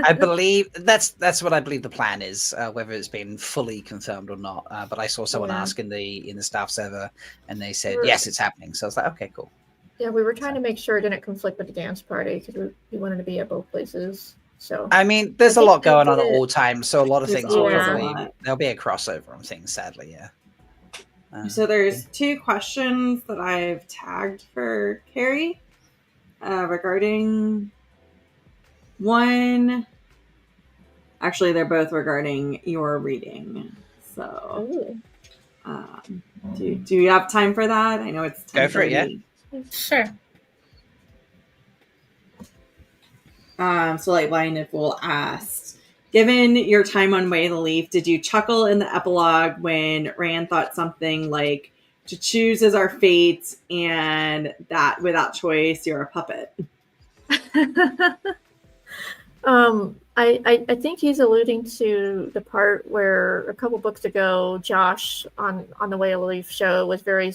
S1: I believe that's what I believe the plan is. Whether it's been fully confirmed or not, but I saw someone ask in the staff server, and they said yes, it's happening. So I was like, okay, cool.
S4: Yeah, we were trying to make sure it didn't conflict with the dance party because we wanted to be at both places. So
S1: I mean, there's a
S4: think
S1: lot going
S4: they
S1: on at
S4: did.
S1: all times, so a lot of
S6: There's
S1: things will
S6: always a
S1: probably
S6: lot.
S1: there'll be a crossover on things. Sadly, yeah.
S6: So there's two questions that I've tagged for Karri regarding one. Actually, they're both regarding your reading. So, do you have time for that? I know it's 10:30.
S1: Go for it, yeah.
S3: Sure.
S6: So, like, Lion will ask, given your time on Way of the Leaf, did you chuckle in the epilogue when Rand thought something like, to choose is our fate, and that without choice, you're a puppet?
S4: I think he's alluding to the part where a couple books ago, Josh on the Way of the Leaf show was very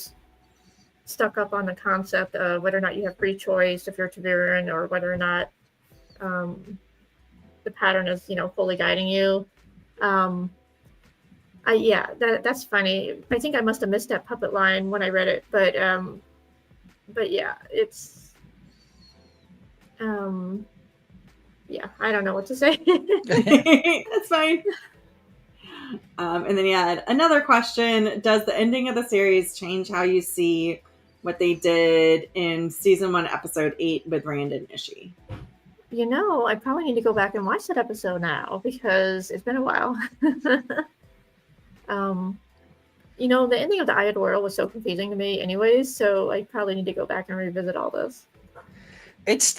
S4: stuck up on the concept of whether or not you have free choice if you're Taviran, or whether or not the pattern is, fully guiding you. That's funny. I think I must have missed that puppet line when I read it, but yeah, it's yeah, I don't know what to say.
S6: That's fine. And then he had another question. Does the ending of the series change how you see what they did in season 1, episode 8 with Rand and Ishii?
S4: You know, I probably need to go back and watch that episode now because it's been a while. You know, the ending of the Eye of the World was so confusing to me anyways, so I probably need to go back and revisit all this.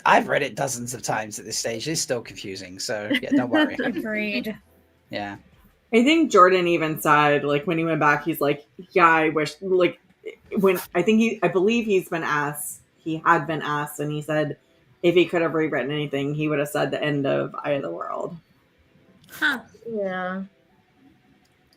S1: I've read it dozens of times at this stage. It's still confusing, so yeah, don't worry.
S3: Agreed.
S1: Yeah.
S6: I think Jordan even said, like, when he went back, he's like, yeah, I wish, like, when I believe he had been asked, and he said if he could have rewritten anything, he would have said the end of Eye of the World.
S3: Huh.
S4: Yeah.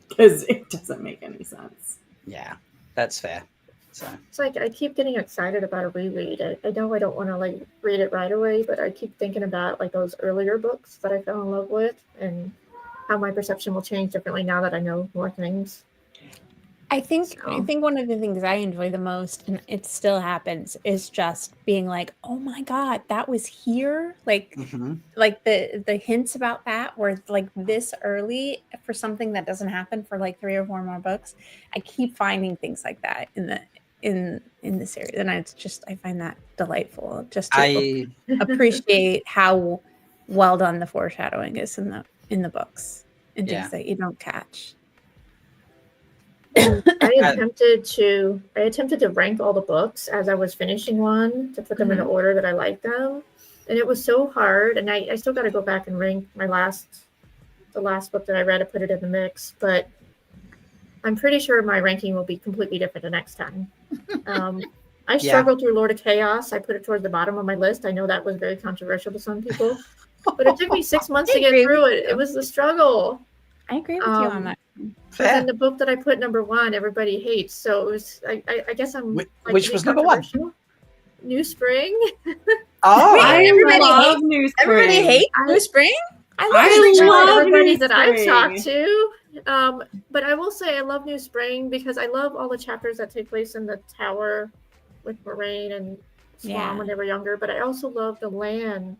S6: Because it doesn't make any sense.
S1: Yeah, that's fair. So
S4: it's like I keep getting excited about a reread. I know I don't want to like read it right away, but I keep thinking about like those earlier books that I fell in love with and how my perception will change differently now that I know more things.
S5: I think one of the things I enjoy the most, and it still happens, is just being like, "Oh my god, that was here!" Like, like the hints about that were like this early for something that doesn't happen for like 3 or 4 more books. I keep finding things like that in the series, and I find that delightful. Just to appreciate how well done the foreshadowing is in the books and things that you don't catch.
S4: I attempted to rank all the books as I was finishing one to put them in the order that I liked them, and it was so hard. And I still got to go back and rank the last book that I read to put it in the mix. But I'm pretty sure my ranking will be completely different the next time. I struggled through Lord of Chaos. I put it towards the bottom of my list. I know that was very controversial to some people, but it took me 6 months to get through it. It was the struggle.
S5: I agree with you on that.
S4: And the book that I put number 1, everybody hates. So it was. I guess I'm.
S1: Which was number 1?
S4: New Spring.
S1: Oh,
S6: I love New Spring.
S5: Everybody hates New Spring.
S6: I love
S4: everybody
S6: New
S4: that I've
S6: Spring.
S4: talked to. But I will say I love New Spring because I love all the chapters that take place in the tower with Moraine and Swan when they were younger. But I also love the Lan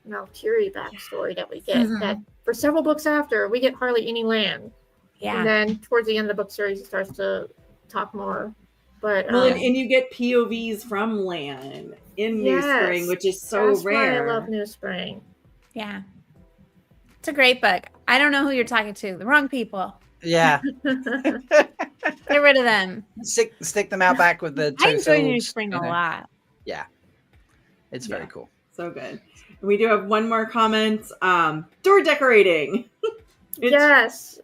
S4: Malkier backstory that we get. That for several books after we get hardly any Lan.
S5: Yeah.
S4: And then towards the end of the book series, it starts to talk more. But
S6: and you get POVs from Lan in New Spring, which is so rare.
S4: Why I love New Spring.
S5: Yeah. It's a great book. I don't know who you're talking to. The wrong people.
S1: Yeah.
S5: Get rid of them.
S1: Stick them out back with the
S5: I enjoy New Spring a lot.
S1: Yeah. It's very cool.
S6: So good. We do have one more comment. Door decorating.
S4: Yes.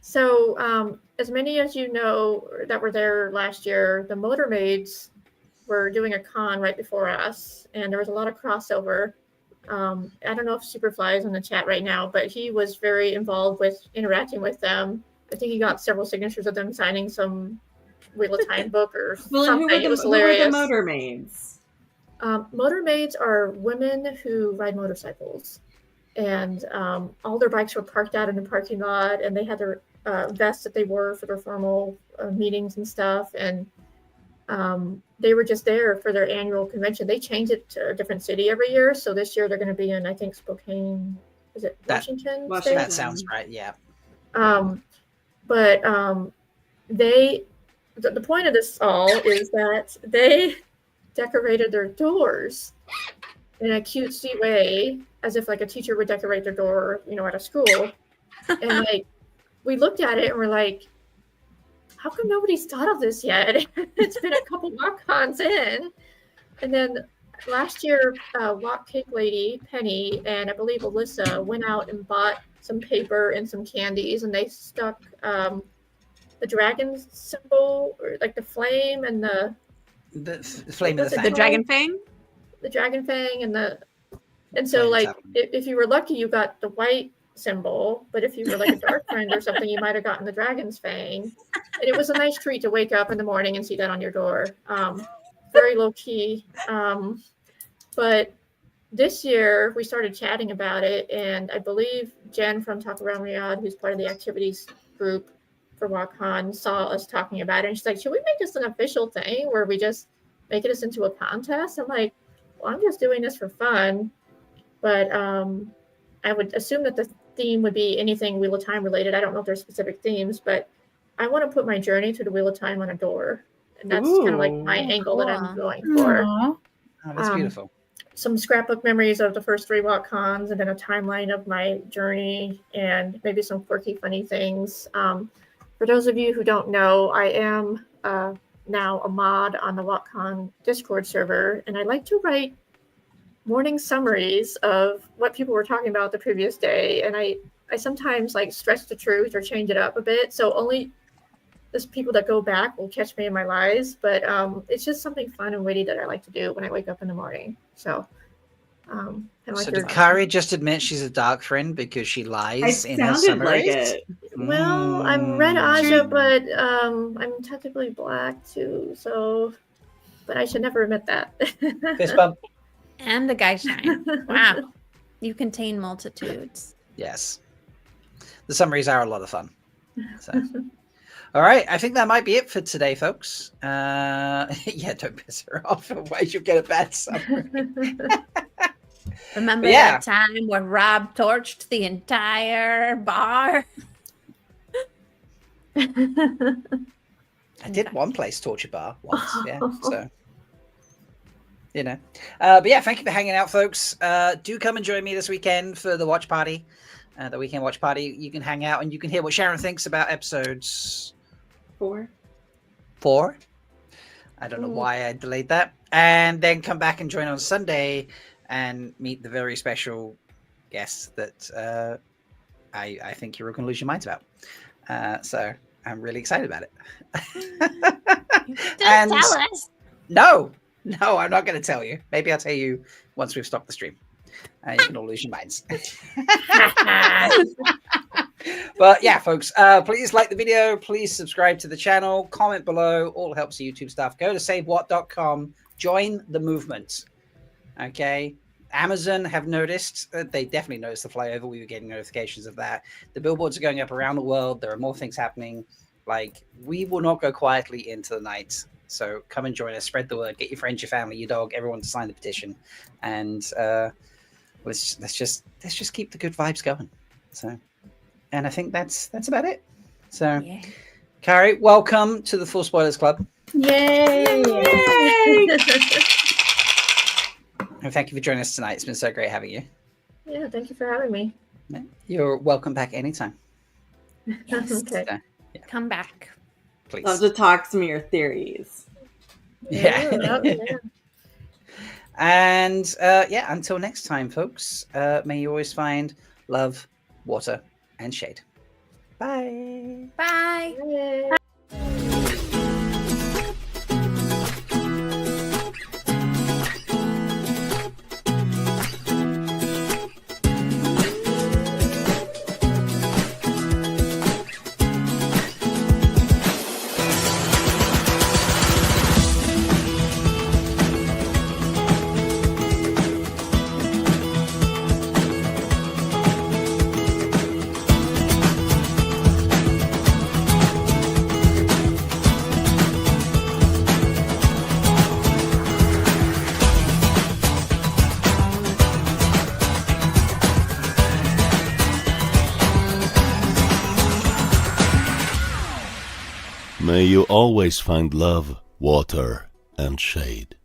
S4: So, as many as you know that were there last year, the Motor Maids were doing a con right before us, and there was a lot of crossover. I don't know if Superfly is in the chat right now, but he was very involved with interacting with them. I think he got several signatures of them signing some Wheel of Time book or something. It was hilarious.
S6: Who were the Motor Maids?
S4: Motor Maids are women who ride motorcycles, and all their bikes were parked out in the parking lot, and they had their vests that they wore for their formal meetings and stuff, and they were just there for their annual convention. They change it to a different city every year, so this year they're going to be in, I think, Spokane. Is it Washington?
S1: That sounds right. Yeah.
S4: But the point of this all is that they decorated their doors in a cutesy way, as if like a teacher would decorate their door, at a school. And like, we looked at it and we're like, how come nobody's thought of this yet? It's been a couple walk-ons in. And then last year, Walk Cake Lady, Penny, and I believe Alyssa went out and bought some paper and some candies, and they stuck the dragon symbol, or like the flame and the
S1: flame of the fang.
S5: The dragon fang?
S4: The dragon fang and so like if you were lucky, you got the white symbol, but if you were like a dark friend or something, you might have gotten the dragon's fang. And it was a nice treat to wake up in the morning and see that on your door. Very low key. But this year we started chatting about it, and I believe Jen from Talk Around Riyadh, who's part of the activities group for WalkCon, saw us talking about it, and she's like, should we make this an official thing where we just make this into a contest? I'm like, well, I'm just doing this for fun, but I would assume that the theme would be anything Wheel of Time related. I don't know if there's specific themes, but I want to put my journey to the Wheel of Time on a door. And that's kind of like my angle that I'm going for.
S1: Oh, that's beautiful.
S4: Some scrapbook memories of the first 3 WotCons, and then a timeline of my journey, and maybe some quirky, funny things. For those of you who don't know, I am now a mod on the WotCon Discord server, and I like to write morning summaries of what people were talking about the previous day, and I sometimes like stretch the truth or change it up a bit, so only the people that go back will catch me in my lies, but it's just something fun and witty that I like to do when I wake up in the morning. So
S1: so did Karri just admit she's a dark friend because she lies in her
S6: sounded like
S1: summaries?
S6: it.
S4: Well, I'm Red Aja, but I'm technically black too, so but I should never admit that.
S1: Fist bump.
S5: And the guy shine. Wow. You contain multitudes.
S1: Yes. The summaries are a lot of fun. So. All right. I think that might be it for today, folks. Yeah, don't piss her off. Otherwise you'll get a bad summary.
S5: Remember that time when Rob torched the entire bar?
S1: I did one place torture bar once. Yeah. So. You know, but yeah, thank you for hanging out, folks. Do come and join me this weekend for the watch party, the weekend watch party. You can hang out and you can hear what Sharon thinks about episodes 4. I don't know why I delayed that. And then come back and join on Sunday and meet the very special guest that I think you're going to lose your minds about. So I'm really excited about it.
S5: Don't tell us.
S1: No, I'm not going to tell you. Maybe I'll tell you once we've stopped the stream. You can all lose your minds. But yeah, folks, please like the video. Please subscribe to the channel. Comment below. All helps the YouTube stuff. Go to SaveWatt.com. Join the movement. Okay. Amazon have noticed. They definitely noticed the flyover. We were getting notifications of that. The billboards are going up around the world. There are more things happening. Like, we will not go quietly into the night. So come and join us. Spread the word. Get your friends, your family, your dog, everyone to sign the petition. And let's just keep the good vibes going. So, and I think that's about it. So, yeah. Karri, welcome to the Full Spoilers Club.
S3: Yay!
S1: And thank you for joining us tonight. It's been so great having you.
S4: Yeah, thank you for having me.
S1: You're welcome back anytime.
S5: Yes.
S4: Okay.
S1: So, yeah.
S5: Come back.
S1: Please.
S6: Love to talk some of your theories.
S1: Yeah. And yeah, until next time, folks, may you always find love, water, and shade. Bye.
S5: Bye.
S4: Bye.
S2: May you always find love, water, and shade.